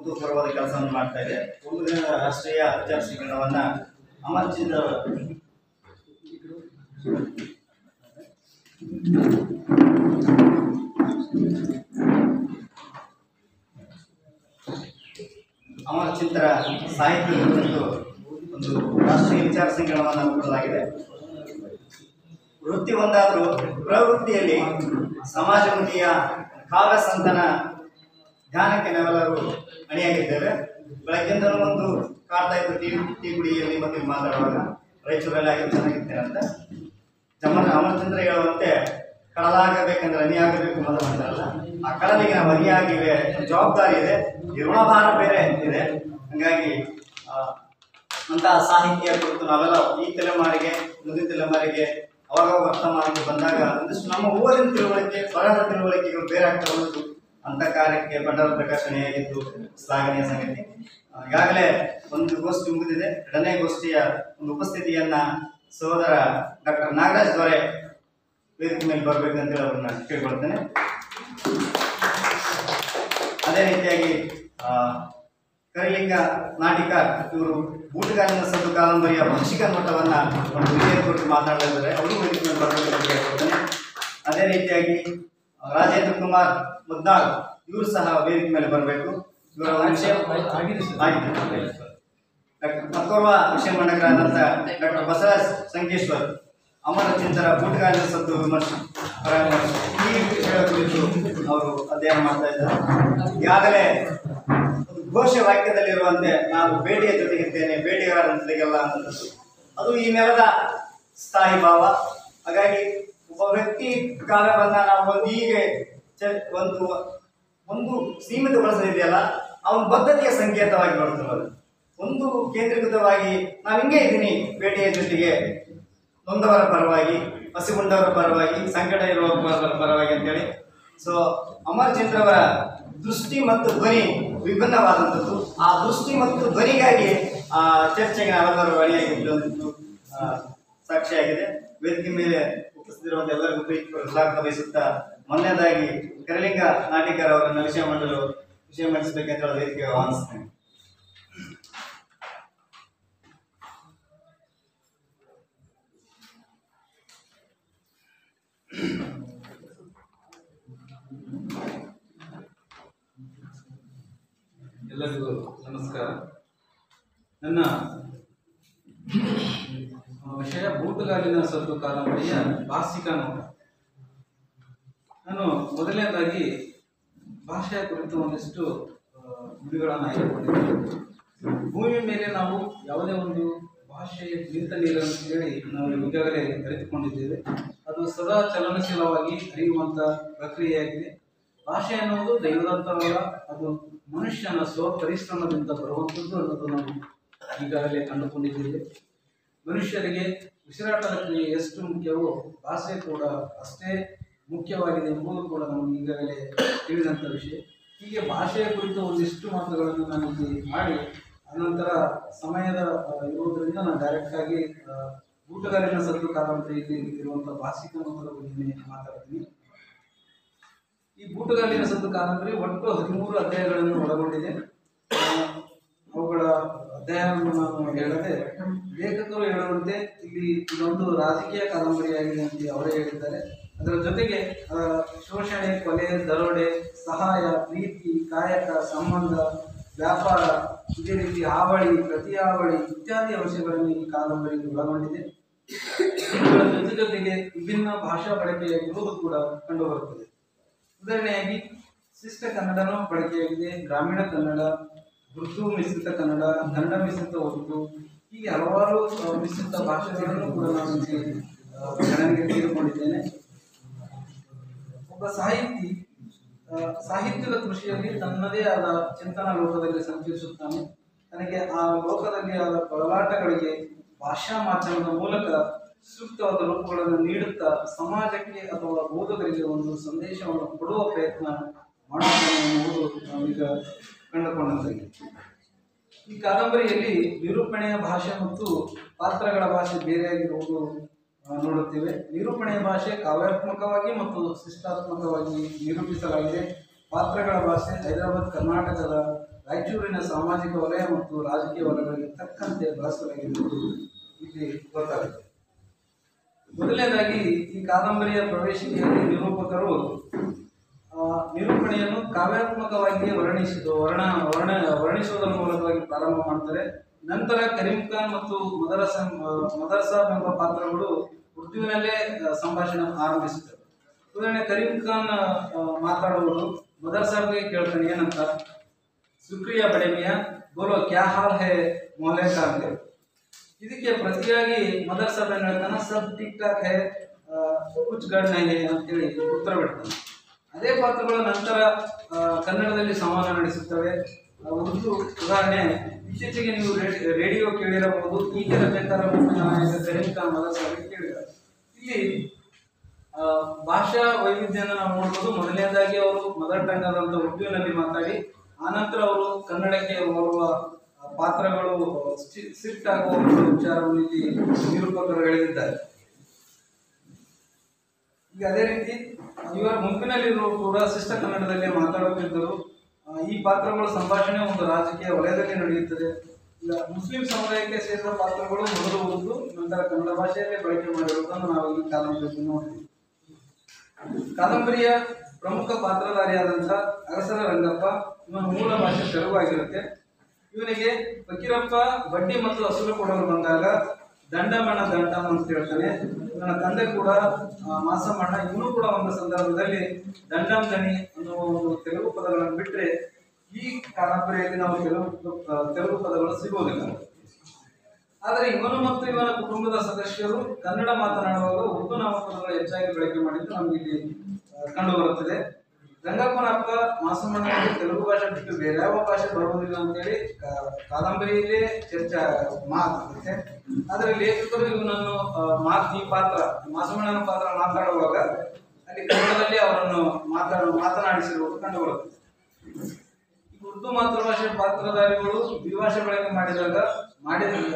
ಅಭೂತಪೂರ್ವವಾದ ಕೆಲಸವನ್ನು ಮಾಡ್ತಾ ಇದೆ. ಒಂದು ದಿನದ ರಾಷ್ಟ್ರೀಯ ವಿಚಾರ ಸಂಕಿರಣವನ್ನು ಅಮರ್ಚಿಂದ್ರ ಅಮರಚಿಂತರ ಸಾಹಿತ್ಯದ ಕುರಿತು ಒಂದು ರಾಷ್ಟ್ರೀಯ ವಿಚಾರ ಸಂಕಿರಣವನ್ನು ಹಮ್ಮಿಕೊಳ್ಳಲಾಗಿದೆ. ವೃತ್ತಿ ಒಂದಾದರೂ ಪ್ರವೃತ್ತಿಯಲ್ಲಿ ಸಮಾಜಮುಖಿಯ ಕಾವ್ಯ ಸಂತನ ಧ್ಯಾನಕ್ಕೆ ನಾವೆಲ್ಲರೂ ಅಣಿಯಾಗಿದ್ದೇವೆ. ಬೆಳಗ್ಗೆಂದಲೂ ಒಂದು ಕಾಡ್ತಾ ಇದ್ದು ಟೀ ಗುಡಿಯಲ್ಲಿ ಮತ್ತೆ ಮಾತಾಡುವಾಗ ರಾಯಚೂರಲ್ಲಿ ಆಗಿ ಚೆನ್ನಾಗಿರ್ತೇನೆ ಅಂತ ಅಮರಚಂದ್ರ ಹೇಳುವಂತೆ ಕಡಲಾಗಬೇಕಂದ್ರೆ ಅಣಿಯಾಗಬೇಕು ಮೊದಲು ಅಂತಾರಲ್ಲ, ಆ ಕಡಲಿಗೆ ನಾವು ಅಣಿಯಾಗಿವೆ, ಜವಾಬ್ದಾರಿ ಇದೆ, ಋಣಭಾರ ಬೇರೆ ಇದೆ. ಹಾಗಾಗಿ ಅಂತಹ ಸಾಹಿತ್ಯ ಕುರಿತು ನಾವೆಲ್ಲ ಈ ತಲೆಮಾರಿಗೆ ಮುಂದಿನ ತಲೆಮಾರಿಗೆ ಅವಾಗ ವರ್ತಮಾನಕ್ಕೆ ಬಂದಾಗ ಒಂದಿಷ್ಟು ನಮ್ಮ ಓದಿನ ತಿಳುವಳಿಕೆ ಬರಹದ ತಿಳುವಳಿಕೆಗಳು ಬೇರೆ ಆಗ್ತಾ ಬಂತು. ಅಂಥ ಕಾರ್ಯಕ್ಕೆ ಬಂಡಾರ ಪ್ರಕಾಶನೆಯಾಗಿದ್ದು ಶ್ಲಾಘನೀಯ ಸಂಗತಿ. ಈಗಾಗಲೇ ಒಂದು ಗೋಷ್ಠಿ ಮುಗಿದಿದೆ. ಎರಡನೇ ಗೋಷ್ಠಿಯ ಒಂದು ಉಪಸ್ಥಿತಿಯನ್ನ ಸಹೋದರ ಡಾಕ್ಟರ್ ನಾಗರಾಜ್ ದೊರೆ ವೇದಿಕೆ ಮೇಲೆ ಬರಬೇಕಂತೇಳಿ ಅವ್ರನ್ನ ಕೇಳ್ಕೊಳ್ತೇನೆ. ಅದೇ ರೀತಿಯಾಗಿ ಕರಿಲಿಂಗ ನಾಟಿಕಾರ್ ಇವರು ಬೂಟುಗಾಲಿನ ಸದ್ದು ಕಾದಂಬರಿಯ ಭಾಷಿಕ ನೋಟವನ್ನು ಒಂದು ವಿಷಯ ಕುರಿತು ಮಾತನಾಡಿದ್ದಾರೆ. ಅವರು ವೇದಿಕೆ ಮೇಲೆ ಬರಬೇಕಂತ ಕೇಳ್ಕೊಳ್ತೇನೆ. ಅದೇ ರೀತಿಯಾಗಿ ರಾಜೇಂದ್ರ ಕುಮಾರ್ ಮುದ್ದಾಳ್ ಇವರು ಸಹ ವೇದಿಕೆ ಮೇಲೆ ಬರಬೇಕು. ಇವರ ವಿಷಯ ಮತ್ತೋರ್ವ ವಿಷಯ ಮಂಡಕರಾದಂಥ ಡಾಕ್ಟರ್ ಬಸವರಾಜ್ ಸಂಕೇಶ್ವರ್ ಅಮರಚಿಂತರ ಬೂಟುಗಾಲಿನ ಸದ್ದು ವಿಮರ್ಶೆ ಈ ವಿಷಯಗಳ ಕುರಿತು ಅವರು ಅಧ್ಯಯನ ಮಾಡ್ತಾ ಇದ್ದಾರೆ. ಈಗಾಗಲೇ ಘೋಷ ವಾಕ್ಯದಲ್ಲಿರುವಂತೆ ನಾನು ಬೇಟೆಯ ಜೊತೆಗಿದ್ದೇನೆ, ಬೇಟೆಗಾರರ ಜೊತೆಗೆಲ್ಲ ಅಂತದ್ದು ಅದು ಈ ನೆಲದ ಸ್ಥಾಯಿ ಭಾವ. ಹಾಗಾಗಿ ಒಬ್ಬ ವ್ಯಕ್ತಿ ಕಾವ್ಯವನ್ನು ನಾವು ಒಂದು ಹೀಗೆ ಒಂದು ಸೀಮಿತಗೊಳಿಸೋದಿದೆಯಲ್ಲ, ಅವನ ಬದ್ಧತೆಯ ಸಂಕೇತವಾಗಿ ನೋಡ್ತಿರೋದು. ಒಂದು ಕೇಂದ್ರೀಕೃತವಾಗಿ ನಾನು ಹಿಂಗೆ ಇದ್ದೀನಿ, ಬೇಟೆಯ ಜೊತೆಗೆ ನೊಂದವರ ಪರವಾಗಿ, ಹಸಿಗುಂಡವರ ಪರವಾಗಿ, ಸಂಕಟ ಇರುವವರ ಪರವಾಗಿ ಅಂತೇಳಿ. ಸೊ ಅಮರಚಂದ್ರವರ ದೃಷ್ಟಿ ಮತ್ತು ಧ್ವನಿ ವಿಭಿನ್ನವಾದಂಥದ್ದು. ಆ ದೃಷ್ಟಿ ಮತ್ತು ಧ್ವನಿಗಾಗಿ ಚರ್ಚೆಗೆ ನಾವೆಲ್ಲರೂ ಅಣಿಯಾಗಿದ್ದು ಸಾಕ್ಷಿಯಾಗಿದೆ. ವೇದಿಕೆ ಮೇಲೆ ಉಪಸ್ಥಿತಿರುವಂಥ ಎಲ್ಲರಿಗೂ ಪ್ರೀತಿ ಸ್ವಾಗತ ಬಯಸುತ್ತಾ ಮೊನ್ನೆದಾಗಿ ಕರಿಲಿಂಗ ನಾಟಿಕರ್ ಅವರನ್ನು ವಿಷಯ ಮಂಡಿಸಬೇಕಂತ ಹೇಳೋ ವೇದಿಕೆ ಆಹ್ವಾನಿಸ್ತೇನೆ. ಎಲ್ಲರಿಗೂ ನಮಸ್ಕಾರ. ನನ್ನ ವಿಷಯ ಬೂಟುಗಾಲಿನ ಸದ್ದು ಕಾದಂಬರಿಯ ಭಾಷಿಕ ನೋಟ. ನಾನು ಮೊದಲನೇದಾಗಿ ಭಾಷೆಯ ಕುರಿತು ಒಂದಿಷ್ಟು ನುಡಿಗಳನ್ನು ಆಯ್ದುಕೊಂಡಿದ್ದೇನೆ. ಭೂಮಿ ಮೇಲೆ ನಾವು ಯಾವುದೇ ಒಂದು ಭಾಷೆ ನಿಂತ ನೀರು ಅಂತೇಳಿ ನಾವು ಈಗಾಗಲೇ ಅರಿತುಕೊಂಡಿದ್ದೇವೆ. ಅದು ಸದಾ ಚಲನಶೀಲವಾಗಿ ಹರಿಯುವಂಥ ಪ್ರಕ್ರಿಯೆಯಾಗಿದೆ. ಭಾಷೆ ಅನ್ನೋದು ದೈವದತ್ತವಲ್ಲ, ಅದು ಮನುಷ್ಯನ ಸ್ವಪರಿಶ್ರಮದಿಂದ ಬರುವಂಥದ್ದು ಅನ್ನೋದು ನಾವು ಈಗಾಗಲೇ ಕಂಡುಕೊಂಡಿದ್ದೇವೆ. ಮನುಷ್ಯರಿಗೆ ಉಸಿರಾಟದ ಕ್ರಿಯೆ ಎಷ್ಟು ಮುಖ್ಯವೋ ಭಾಷೆ ಕೂಡ ಅಷ್ಟೇ ಮುಖ್ಯವಾಗಿದೆ ಎಂಬುದು ಕೂಡ ನಮಗೆ ಈಗಾಗಲೇ ತಿಳಿದಂಥ ವಿಷಯ. ಹೀಗೆ ಭಾಷೆಯ ಕುರಿತು ಒಂದಿಷ್ಟು ಮಾತುಗಳನ್ನು ನಾನು ಇಲ್ಲಿ ಮಾಡಿ ಅನಂತರ ಸಮಯದ ಇರುವುದರಿಂದ ನಾನು ಡೈರೆಕ್ಟಾಗಿ ಬೂಟುಗಾಲಿನ ಸದ್ದು ಕಾದಂಬರಿಯಲ್ಲಿ ಇರುವಂಥ ಭಾಷಿಕ ನೋಟದ ಬಗ್ಗೆ ಮಾತಾಡ್ತೀನಿ. ಈ ಬೂಟುಗಾಲಿನ ಸದ್ದು ಕಾದಂಬರಿ ಒಟ್ಟು 13 ಅಧ್ಯಾಯಗಳನ್ನು ಒಳಗೊಂಡಿದೆ. ಅವುಗಳ ಅಧ್ಯಾಯವನ್ನು ನಾನು ಹೇಳದೆ ಲೇಖಕರು ಹೇಳುವಂತೆ ಇಲ್ಲಿ ಇದೊಂದು ರಾಜಕೀಯ ಕಾದಂಬರಿಯಾಗಿದೆ ಅಂತ ಅವರೇ ಹೇಳಿದ್ದಾರೆ. ಅದರ ಜೊತೆಗೆ ಶೋಷಣೆ, ಕೊಲೆ, ದರೋಡೆ, ಸಹಾಯ, ಪ್ರೀತಿ, ಕಾಯಕ, ಸಂಬಂಧ, ವ್ಯಾಪಾರ, ಇದೇ ರೀತಿ ಹಾವಳಿ, ಪ್ರತಿ ಹಾವಳಿ ಇತ್ಯಾದಿ ಅಂಶಗಳನ್ನು ಈ ಕಾದಂಬರಿ ಒಳಗೊಂಡಿದೆ. ಇದರ ಜೊತೆಗೆ ವಿಭಿನ್ನ ಭಾಷಾ ಬಳಕೆಯಾಗಿರುವುದು ಕೂಡ ಕಂಡುಬರುತ್ತದೆ. ಉದಾಹರಣೆಯಾಗಿ ಶಿಷ್ಟ ಕನ್ನಡನೂ ಬಳಕೆಯಾಗಿದೆ, ಗ್ರಾಮೀಣ ಕನ್ನಡ, ಉರ್ದು ಮಿಶ್ರಿತ ಕನ್ನಡ, ಕನ್ನಡ ಮಿಶ್ರಿತ ಉರ್ದು, ಹೀಗೆ ಹಲವಾರು ಮಿಶ್ರಿತ ಭಾಷೆಗಳನ್ನು ಕೂಡ ನಾನು ಗಣನೆಗೆ ತೆಗೆದುಕೊಂಡಿದ್ದೇನೆ. ಒಬ್ಬ ಸಾಹಿತ್ಯದ ಕೃಷಿಯಲ್ಲಿ ತನ್ನದೇ ಆದ ಚಿಂತನಾ ಲೋಕದಲ್ಲಿ ಸಂಚರಿಸುತ್ತಾನೆ. ತನಗೆ ಆ ಲೋಕದಲ್ಲಿ ಆದ ಕೊಳಲಾಟಗಳಿಗೆ ಭಾಷಾ ಮಾಧ್ಯಮದ ಮೂಲಕ ಸೂಕ್ತವಾದ ರೂಪಗಳನ್ನು ನೀಡುತ್ತಾ ಸಮಾಜಕ್ಕೆ ಅಥವಾ ಓದುಗರಿಗೆ ಒಂದು ಸಂದೇಶವನ್ನು ಕೊಡುವ ಪ್ರಯತ್ನ ಮಾಡುತ್ತಾನೆ ಎನ್ನುವುದು ನಾವೀಗ ಕಂಡುಕೊಂಡಂತಾಗಿದೆ. ಈ ಕಾದಂಬರಿಯಲ್ಲಿ ನಿರೂಪಣೆಯ ಭಾಷೆ ಮತ್ತು ಪಾತ್ರಗಳ ಭಾಷೆ ಬೇರೆಯಾಗಿರುವುದು ನೋಡುತ್ತೇವೆ. ನಿರೂಪಣೆಯ ಭಾಷೆ ಕಾವ್ಯಾತ್ಮಕವಾಗಿ ಮತ್ತು ಶಿಷ್ಟಾತ್ಮಕವಾಗಿ ನಿರೂಪಿಸಲಾಗಿದೆ. ಪಾತ್ರಗಳ ಭಾಷೆ ಹೈದರಾಬಾದ್ ಕರ್ನಾಟಕದ ರಾಯಚೂರಿನ ಸಾಮಾಜಿಕ ವಲಯ ಮತ್ತು ರಾಜಕೀಯ ವಲಯಗಳಿಗೆ ತಕ್ಕಂತೆ ಬಳಸಲಾಗಿರುವುದು ಇಲ್ಲಿ ಗೊತ್ತಾಗುತ್ತೆ. ಮೊದಲನೇದಾಗಿ ಈ ಕಾದಂಬರಿಯ ಪ್ರವೇಶಿಕೆಯಲ್ಲಿ ನಿರೂಪಕರು ನಿರೂಪಣೆಯನ್ನು ಕಾವ್ಯಾತ್ಮಕವಾಗಿ ವರ್ಣಿಸುವುದರ ಮೂಲಕವಾಗಿ ಪ್ರಾರಂಭ ಮಾಡ್ತಾರೆ. ನಂತರ ಕರೀಂ ಖಾನ್ ಮತ್ತು ಮದರ್ ಸಾಬ್ ಎಂಬ ಪಾತ್ರಗಳು ಉರ್ದುವಿನಲ್ಲೇ ಸಂಭಾಷಣೆ ಆರಂಭಿಸುತ್ತವೆ. ಉದಾಹರಣೆ ಕರೀಂ ಖಾನ್ ಮಾತಾಡುವುದು ಮದರ್ ಸಾಬ್ಗೆ ಕೇಳ್ತಾನೆ, ಏನಂತ, ಸುಕ್ರಿಯಾ ಬಡೆ ಮಿಯಾ ಬೋಲೋ ಕ್ಯಾ ಹಾಲ್ ಹೇ ಮೊಹಲ್ಲೆ ಕಾ ಅಂತ. ಇದಕ್ಕೆ ಪ್ರತಿಯಾಗಿ ಮದರ್ ಸಾಬ್ ಏನ್ ಹೇಳ್ತಾನೆ, ಸಬ್ ಟಿಕ್ ಟಾಕ್ ಹೇ ಕುಚ್ ಗಡ್ ನಹಿ ಹೇ ಅಂತೇಳಿ ಉತ್ತರ ಬಿಡ್ತಾನೆ. ಅದೇ ಪಾತ್ರಗಳು ನಂತರ ಕನ್ನಡದಲ್ಲಿ ಸಂವಾದ ನಡೆಸುತ್ತವೆ. ಉರ್ದು ಉದಾಹರಣೆ, ಇತ್ತೀಚೆಗೆ ನೀವು ರೇಡಿಯೋ ಕೇಳಿರಬಹುದು, ಈಗಿರಬೇಕಾದ ನಾಯಕ ಕರೀಂ ಖಾನ್ ಮದರ್ ಸಾಬ್ ಕೇಳಿದ್ದಾರೆ. ಇಲ್ಲಿ ಭಾಷಾ ವೈವಿಧ್ಯನ ನಾವು ನೋಡ್ಬೋದು. ಮೊದಲನೇದಾಗಿ ಅವರು ಮದರ್ ಟಂಗ್ ಆದಂತ ಉರ್ದುವಿನಲ್ಲಿ ಮಾತಾಡಿ, ಆನಂತರ ಅವರು ಕನ್ನಡಕ್ಕೆ ಬರುವ ಪಾತ್ರಗಳು ಶಿಫ್ಟ್ ಆಗುವ ವಿಚಾರವನ್ನು ಇಲ್ಲಿ ನಿರೂಪಕರು ಹೇಳಿದ್ದಾರೆ. ಈಗ ಅದೇ ರೀತಿ ಇವರ ಗುಂಪಿನಲ್ಲಿರುವ ಕೂಡ ಶಿಷ್ಟ ಕನ್ನಡದಲ್ಲಿ ಮಾತಾಡುತ್ತಿದ್ದರು. ಈ ಪಾತ್ರಗಳ ಸಂಭಾಷಣೆ ಒಂದು ರಾಜಕೀಯ ವಲಯದಲ್ಲಿ ನಡೆಯುತ್ತದೆ. ಈಗ ಮುಸ್ಲಿಂ ಸಮುದಾಯಕ್ಕೆ ಸೇರಿದ ಪಾತ್ರಗಳು ಮೊದಲು ಉರ್ದು ನಂತರ ಕನ್ನಡ ಭಾಷೆಯಲ್ಲೇ ಬಳಕೆ ಮಾಡಿರುವುದನ್ನು ನಾವು ಈ ಕಾದಂಬರಿಯಲ್ಲಿ ನೋಡ್ತೀವಿ. ಕಾದಂಬರಿಯ ಪ್ರಮುಖ ಪಾತ್ರಧಾರಿಯಾದಂಥ ಅರಸರ ರಂಗಪ್ಪ, ಇವನ ಮೂಲ ಭಾಷೆ ತೆಲುಗು ಆಗಿರುತ್ತೆ. ಇವನಿಗೆ ಫಕೀರಪ್ಪ ಬಡ್ಡಿ ಮತ್ತು ಅಸುಲು ಕೊಡಲು ಬಂದಾಗ ದಂಡಮಣ್ಣ ದಂಡಮ್ ಅಂತ ಹೇಳ್ತಾನೆ. ಇವನ ತಂದೆ ಕೂಡ ಮಾಸಮಣ್ಣ. ಇವನು ಕೂಡ ಒಂದು ಸಂದರ್ಭದಲ್ಲಿ ದಂಡಮ್ ದಣಿ ಅನ್ನುವ ಒಂದು ತೆಲುಗು ಪದಗಳನ್ನು ಬಿಟ್ಟರೆ ಈ ಕಾದಂಬರಿಯಲ್ಲಿ ನಾವು ತೆಲುಗು ಪದಗಳು ಸಿಗುವುದಿಲ್ಲ. ಆದರೆ ಇವನು ಮತ್ತು ಇವನ ಕುಟುಂಬದ ಸದಸ್ಯರು ಕನ್ನಡ ಮಾತನಾಡುವಾಗ ಉರ್ದು ನಾಮಪದಗಳು ಹೆಚ್ಚಾಗಿ ಬಳಕೆ ಮಾಡಿದ್ದು ನಮಗೆ ಇಲ್ಲಿ ಕಂಡು ಬರುತ್ತದೆ. ರಂಗಪ್ಪನ ಅಪ್ಪ ಮಾಸಮಣ್ಣನಿಗೆ ತೆಲುಗು ಭಾಷೆ ಬಿಟ್ಟು ಬೇರೆ ಯಾವ ಭಾಷೆ ಬರುವುದಿಲ್ಲ ಅಂತೇಳಿ ಕಾದಂಬರಿಯಲ್ಲೇ ಚರ್ಚೆ ಮಾತಾಗುತ್ತೆ. ಆದರೆ ಲೇಖಕರು ಇವನನ್ನು ಈ ಪಾತ್ರ ಮಾಸಮಣ್ಣನ ಪಾತ್ರ ಮಾತಾಡುವಾಗ ಅಲ್ಲಿ ಕನ್ನಡದಲ್ಲಿ ಅವರನ್ನು ಮಾತನಾಡಿಸಿರುವುದು ಕಂಡು ಬರುತ್ತದೆ. ಉರ್ದು ಮಾತೃಭಾಷೆ ಪಾತ್ರಧಾರಿಗಳು ದ್ವಿಭಾಷೆ ಬಳಕೆ ಮಾಡಿದಾಗ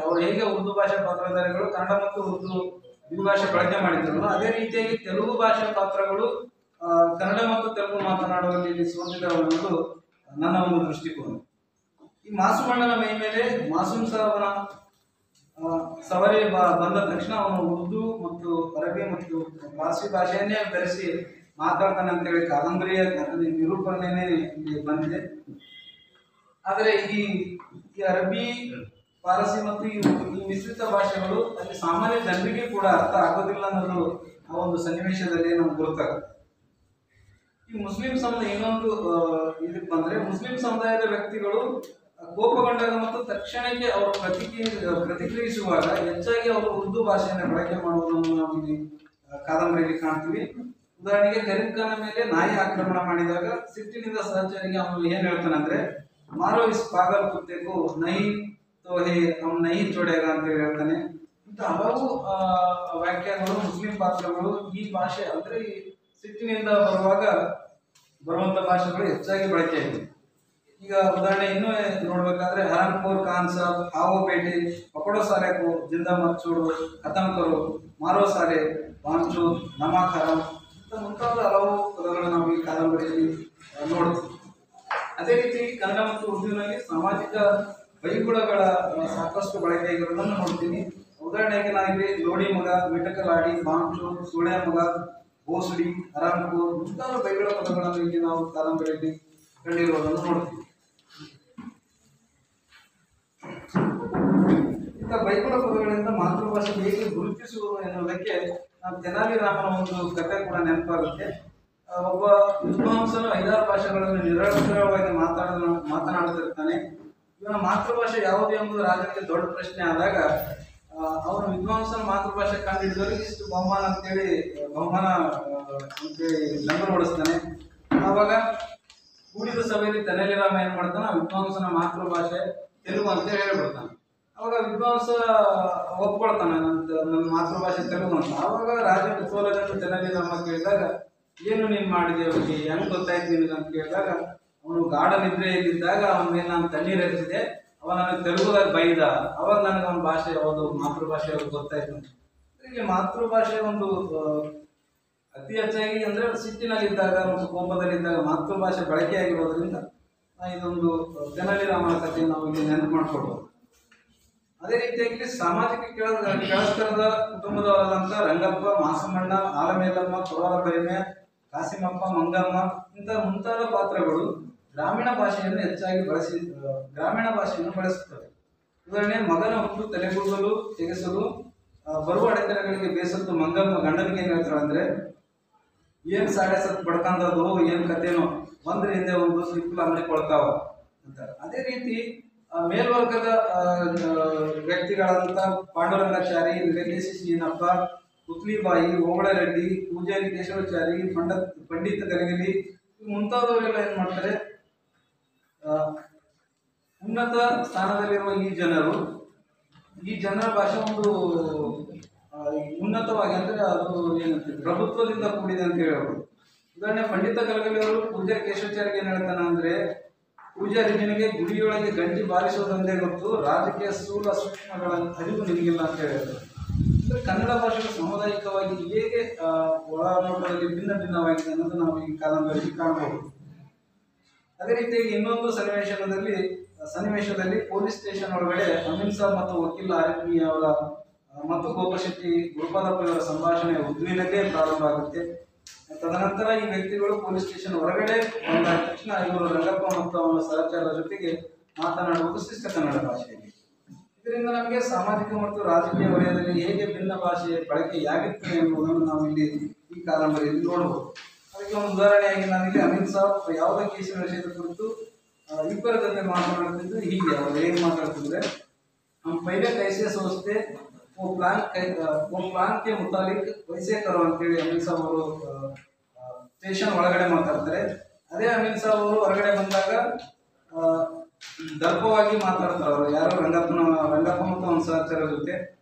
ಅವರು ಹೇಗೆ ಉರ್ದು ಭಾಷೆ ಪಾತ್ರಧಾರಿಗಳು ಕನ್ನಡ ಮತ್ತು ಉರ್ದು ದ್ವಿಭಾಷೆ ಬಳಕೆ ಮಾಡಿದ್ರು, ಅದೇ ರೀತಿಯಾಗಿ ತೆಲುಗು ಭಾಷೆ ಪಾತ್ರಗಳು ಕನ್ನಡ ಮತ್ತು ತೆಲುಗು ಮಾತನಾಡುವಲ್ಲಿ ಸೋತಿದ್ದಾರೆ ಅನ್ನೋದು ನನ್ನ ಒಂದು ದೃಷ್ಟಿಕೋನ. ಈ ಮಾಸುಮಣ್ಣನ ಮೈ ಮೇಲೆ ಮಾಸೂಮ್ ಸಾಹಬನ ಸವಾರಿ ಬಂದ ತಕ್ಷಣ ಅವನು ಉರ್ದು ಮತ್ತು ಅರಬಿ ಮತ್ತು ಪಾರ್ಸಿ ಭಾಷೆಯನ್ನೇ ಬೆರೆಸಿ ಮಾತಾಡ್ತಾನೆ ಅಂತೇಳಿ ಕಾದಂಬರಿಯ ನಿರೂಪಣೆನೇ ಇಲ್ಲಿ ಬಂದಿದೆ. ಆದರೆ ಈ ಅರಬಿ, ಪಾರಸಿ ಮತ್ತು ಈ ಮಿಶ್ರಿತ ಭಾಷೆಗಳು ಅಲ್ಲಿ ಸಾಮಾನ್ಯ ಜನರಿಗೆ ಕೂಡ ಅರ್ಥ ಆಗೋದಿಲ್ಲ ಅನ್ನೋದು ಆ ಒಂದು ಸನ್ನಿವೇಶದಲ್ಲಿ ನಮ್ಗೆ ಗೊತ್ತಾಗುತ್ತೆ. ಈ ಮುಸ್ಲಿಂ ಸಮುದಾಯ ಇನ್ನೊಂದು ಇದಕ್ಕೆ ಬಂದ್ರೆ, ಮುಸ್ಲಿಂ ಸಮುದಾಯದ ವ್ಯಕ್ತಿಗಳು ಕೋಪಗೊಂಡಾಗ ಮತ್ತು ತಕ್ಷಣಕ್ಕೆ ಅವರು ಪ್ರತಿಕ್ರಿಯಿಸುವಾಗ ಹೆಚ್ಚಾಗಿ ಅವರು ಉರ್ದು ಭಾಷೆಯನ್ನು ಬಳಕೆ ಮಾಡುವುದನ್ನು ನಾವು ಇಲ್ಲಿ ಕಾದಂಬರಿಯಲ್ಲಿ ಕಾಣ್ತೀವಿ. ಉದಾಹರಣೆಗೆ ಕರೀಂ ಖಾನ್ ಮೇಲೆ ನಾಯಿ ಆಕ್ರಮಣ ಮಾಡಿದಾಗ ಸಿಟ್ಟಿನಿಂದ ಸಹಚರಿಗೆ ಅವನು ಏನ್ ಹೇಳ್ತಾನಂದ್ರೆ, ಮಾರೋ ಇಸ್ ಪಾಗಲ್ ಕುತ್ತೆಗೂ ನಹಿ ತೋ ಹೇ ಹಮ್ ನಹಿ ಚೋಡೇಗ ಅಂತ ಹೇಳ್ತಾನೆ. ಇಂಥ ಹಲವು ವ್ಯಾಖ್ಯಾನಗಳು ಮುಸ್ಲಿಂ ಪಾತ್ರಗಳು ಈ ಭಾಷೆ ಅಂದ್ರೆ ಈ ಸಿಟ್ಟಿನಿಂದ ಬರುವಂತ ಭಾಷೆಗಳು ಹೆಚ್ಚಾಗಿ ಬಳಕೆಯಾಗಿದೆ. ಈಗ ಉದಾಹರಣೆ ಇನ್ನೂ ನೋಡ್ಬೇಕಾದ್ರೆ ಹರನ್ಪುರ್ ಖಾನ್ ಸಾಬ್, ಹಾವೋ ಬೇಟೆ, ಪಕೋಡೋ ಸಾಲೆ ಕೋ ಜಿಂದಾ ಮತ್ ಚೂಡು, ಖತಮ್ ಕರೋ, ಮಾರೋ ಸಾಲೆ, ಬಾಂಚು, ನಮಕ್ ಹರಂ ಅಂತ ಮುಂತಾದ ಹಲವು ಪದಗಳನ್ನು ನಾವು ಈ ಕಾದಂಬರಿಯಲ್ಲಿ ನೋಡ್ತೀವಿ. ಅದೇ ರೀತಿ ಕನ್ನಡ ಮತ್ತು ಉರ್ದುವಿನಲ್ಲಿ ಸಾಮಾಜಿಕ ಬೈಗುಳಗಳ ಸಾಕಷ್ಟು ಬಳಕೆಯಾಗಿರೋದನ್ನು ನೋಡ್ತೀನಿ. ಉದಾಹರಣೆಗೆ ನಾವಿಲ್ಲಿ ಲೋಡಿ ಮಗ, ಮಿಟಕಲಾಡಿ, ಬಾಂಚು, ಸುಳೆ ಮಗ, ಬೋಸುಡಿ, ಹರಾಮ್ಪುರ್ ಮುಂತಾದ ಬೈಗುಳ ಪದಗಳನ್ನು ಇಲ್ಲಿ ನಾವು ಕಾದಂಬರಿಯಲ್ಲಿ ಕಂಡಿರುವುದನ್ನು ನೋಡ್ತೀವಿ. ಇಂಥ ಬೈಗುಳ ಪದಗಳಿಂದ ಮಾತೃಭಾಷೆ ಹೇಗೆ ಗುರುತಿಸುವುದು ಎನ್ನುವುದಕ್ಕೆ ತೆನಾಲಿ ರಾಮನ ಒಂದು ಕಥೆ ಕೂಡ ನೆನಪಾಗುತ್ತೆ. ಒಬ್ಬ ವಿದ್ವಾಂಸನು 5-6 ಭಾಷೆಗಳನ್ನು ನಿರಕ್ಷರವಾಗಿ ಮಾತನಾಡುತ್ತಿರ್ತಾನೆ. ಇವನ ಮಾತೃಭಾಷೆ ಯಾವುದು ಎಂಬುದು ರಾಜನಿಗೆ ದೊಡ್ಡ ಪ್ರಶ್ನೆ ಆದಾಗ ಅವನು ವಿದ್ವಾಂಸನ ಮಾತೃಭಾಷೆ ಕಂಡುಹಿಡಿದವರಿಗೆ ಇಷ್ಟು ಬಹುಮಾನ ಅಂತೇಳಿ ಲಂಬರ್ ಹೊಡಿಸ್ತಾನೆ. ಆವಾಗ ಕೂಡಿದ ಸಭೆಯಲ್ಲಿ ತೆನಾಲಿ ರಾಮ ಏನ್ ಮಾಡ್ತಾನೆ, ವಿದ್ವಾಂಸನ ಮಾತೃಭಾಷೆ ತೆಲುಗು ಅಂತ ಹೇಳ್ಬಿಡ್ತಾನೆ. ಅವಾಗ ವಿದ್ವಾಂಸ ಒಪ್ಕೊಳ್ತಾನೆ, ನನ್ನ ಮಾತೃಭಾಷೆ ತೆಲುಗು ಅಂತ. ಆವಾಗ ರಾಜ ಕುತೂಹಲದಿಂದ ತೆನಾಲಿ ರಾಮ ಕೇಳಿದಾಗ, ಏನು ನೀನು ಮಾಡಿದೆ ಅವನಿಗೆ, ಹೆಂಗ್ ಗೊತ್ತಾಯ್ತು ನಿನಗೆ ಅಂತ ಕೇಳಿದಾಗ, ಅವನು ಗಾಢ ನಿದ್ರೆಯಲ್ಲಿದ್ದಾಗ ಅವನ ಮೇಲೆ ನಾನು ತಣ್ಣೀರು ಹರಿಸಿದೆ, ಅವ ನನಗೆ ತೆಲುಗುದಾಗ ಬೈದ, ಅವಾಗ ನನಗೆ ಅವನ ಭಾಷೆ ಯಾವುದು, ಮಾತೃಭಾಷೆ ಯಾವುದು ಗೊತ್ತಾಯ್ತು. ಹೀಗೆ ಮಾತೃಭಾಷೆ ಒಂದು ಅತಿ ಹೆಚ್ಚಾಗಿ ಅಂದ್ರೆ ಸಿಟ್ಟಿನಲ್ಲಿದ್ದಾಗ ಮತ್ತು ಕೋಪದಲ್ಲಿದ್ದಾಗ ಮಾತೃಭಾಷೆ ಬಳಕೆಯಾಗಿರೋದ್ರಿಂದ ಇದೊಂದು ತೆನಾಲಿ ರಾಮನ ಕಥೆಯನ್ನು ನಾವು ಇಲ್ಲಿ ನೆನಪು ಮಾಡ್ಕೊಳ್ಬೋದು. ಅದೇ ರೀತಿಯಾಗಿ ಸಾಮಾಜಿಕ ಕೆಳಸ್ತರದ ಕುಟುಂಬದವರಾದಂಥ ರಂಗಪ್ಪ, ಮಾಸಮಣ್ಣ, ಆಲಮೇಲಮ್ಮ, ಕೊರವಾರ ಪರಿಮೆ, ಕಾಸಿಮಪ್ಪ, ಮಂಗಮ್ಮ ಇಂಥ ಮುಂತಾದ ಪಾತ್ರಗಳು ಗ್ರಾಮೀಣ ಭಾಷೆಯನ್ನು ಹೆಚ್ಚಾಗಿ ಬಳಸುತ್ತವೆ. ಉದಾಹರಣೆ, ಮಗನ ಹುಟ್ಟು ತಲೆಗೂದಲು ತೆಗೆಸಲು ಬರುವ ಅಡೆತಡೆಗಳಿಗೆ ಬೇಸತ್ತು ಮಂಗಮ್ಮ ಗಂಡನಿಗೆ ಏನು ಹೇಳ್ತಾಳೆ ಅಂದ್ರೆ, ಏನ್ ಸಾಡೆ ಸತ್ ಬಡ್ಕಂದದು ಏನ್ ಕಥೆನೋ ಒಂದ್ರ ಹಿಂದೆ ಒಂದು ಸಿಕ್ಕಲು ಅಂಗಡಿ ಕೊಳ್ತಾವ ಅಂತ. ಅದೇ ರೀತಿ ಮೇಲ್ವರ್ಗದ ವ್ಯಕ್ತಿಗಳಾದಂಥ ಪಾಂಡುರಂಗಾಚಾರಿ, ವೆಂಕಟೇಶಿ ಸೀನಪ್ಪ, ಪುತ್ಲಿಬಾಯಿ, ಓಬಳರೆಡ್ಡಿ, ಪೂಜಾರಿ ಕೇಶವಾಚಾರಿ, ಪಂಡಿತ ಗಲಗಲಿ ಮುಂತಾದವರೆಲ್ಲ ಏನ್ ಮಾಡ್ತಾರೆ, ಉನ್ನತ ಸ್ಥಾನದಲ್ಲಿರುವ ಈ ಜನರ ಭಾಷೆ ಒಂದು ಉನ್ನತವಾಗಿ ಅಂದ್ರೆ ಅದು ಏನಂತ ಪ್ರಭುತ್ವದಿಂದ ಕೂಡಿದೆ ಅಂತ ಹೇಳ್ಬೋದು. ಉದಾಹರಣೆ, ಪಂಡಿತ ಗಲಗಲಿ ಅವರು ಪೂಜಾರಿ ಕೇಶವಾಚಾರಿಗೆ ಏನ್ ಹೇಳ್ತಾನ ಅಂದ್ರೆ, ಪೂಜಾರಿ ನಿನಗೆ ಗುಡಿಯೊಳಗೆ ಗಂಟಿ ಬಾರಿಸೋದಂದೇ ಗೊತ್ತು, ರಾಜಕೀಯ ಸ್ಥೂಲ ಸೂಕ್ಷ್ಮಗಳ ಅರಿವು ನಿನಗಿಲ್ಲ ಅಂತ ಹೇಳಿದ್ರು. ಅಂದ್ರೆ ಕನ್ನಡ ಭಾಷೆಗಳು ಸಾಮುದಾಯಿಕವಾಗಿ ಹೇಗೆ ಒಳನೋಟದಲ್ಲಿ ಭಿನ್ನವಾಗಿದೆ ಅನ್ನೋದು ನಾವು ಈ ಕಾದಂಬರಿಯಲ್ಲಿ ಕಾಣಬಹುದು. ಅದೇ ರೀತಿಯಾಗಿ ಇನ್ನೊಂದು ಸನ್ನಿವೇಶದಲ್ಲಿ ಪೊಲೀಸ್ ಸ್ಟೇಷನ್ ಒಳಗಡೆ ಅಮೀನ್ ಸಾಬ್ ಮತ್ತು ವಕೀಲ ಆರ್ಮಿ ಅವರ ಮತ್ತು ಗೋಪಶೆಟ್ಟಿ ಗುರುಪಾದಪ್ಪ ಅವರ ಸಂಭಾಷಣೆ ಉರ್ದುವಿನಲ್ಲೇ ಪ್ರಾರಂಭ ಆಗುತ್ತೆ. ತದನಂತರ ಈ ವ್ಯಕ್ತಿಗಳು ಪೊಲೀಸ್ ಸ್ಟೇಷನ್ ಹೊರಗಡೆ ಬಂದಾದ ತಕ್ಷಣ ಇವರು ರಂಗಪ್ಪ ಮತ್ತು ಅವನ ಸಹಚರರ ಜೊತೆಗೆ ಮಾತನಾಡುವುದು ಶಿಷ್ಟ ಕನ್ನಡ ಭಾಷೆಯಲ್ಲಿ. ಇದರಿಂದ ನಮಗೆ ಸಾಮಾಜಿಕ ಮತ್ತು ರಾಜಕೀಯ ವಲಯದಲ್ಲಿ ಹೇಗೆ ಭಿನ್ನ ಭಾಷೆಯ ಬಳಕೆಯಾಗುತ್ತದೆ ಎಂಬುದನ್ನು ನಾವು ಇಲ್ಲಿ ಈ ಕಾದಂಬರಿಯಲ್ಲಿ ನೋಡಬಹುದು. ಅದಕ್ಕೆ ಒಂದು ಉದಾಹರಣೆಯಾಗಿ ನಾವಿಲ್ಲಿ ಅಮೀನ್ ಸಾಬ್ ಯಾವುದೇ ಕೇಸಿನ ವಿಷಯದ ಕುರಿತು ಇಬ್ಬರ ಜೊತೆ ಮಾತನಾಡುತ್ತಿದ್ದು ಹೀಗೆ ಅವರು ಏನು ಮಾತಾಡ್ತಿದ್ರೆ, हम पहले कैसे सोचते वो प्लान के मुताबिक वैसे करो ಅಂತೇಳಿ ಅಮೀನ್ ಸಾಬ್ ಅವರು ಸ್ಟೇಷನ್ ಒಳಗಡೆ ಮಾತಾಡ್ತಾರೆ. ಅದೇ ಅಮೀನ್ ಸಾಬ್ ಅವರು ಹೊರಗಡೆ ಬಂದಾಗ ದರ್ಪವಾಗಿ ಮಾತಾಡ್ತಾರೆ. ಅವರು ಯಾರು ರಂಗಪ್ಪ ಮತ್ತು ಅವನ ಸಹಚರ ಜೊತೆ,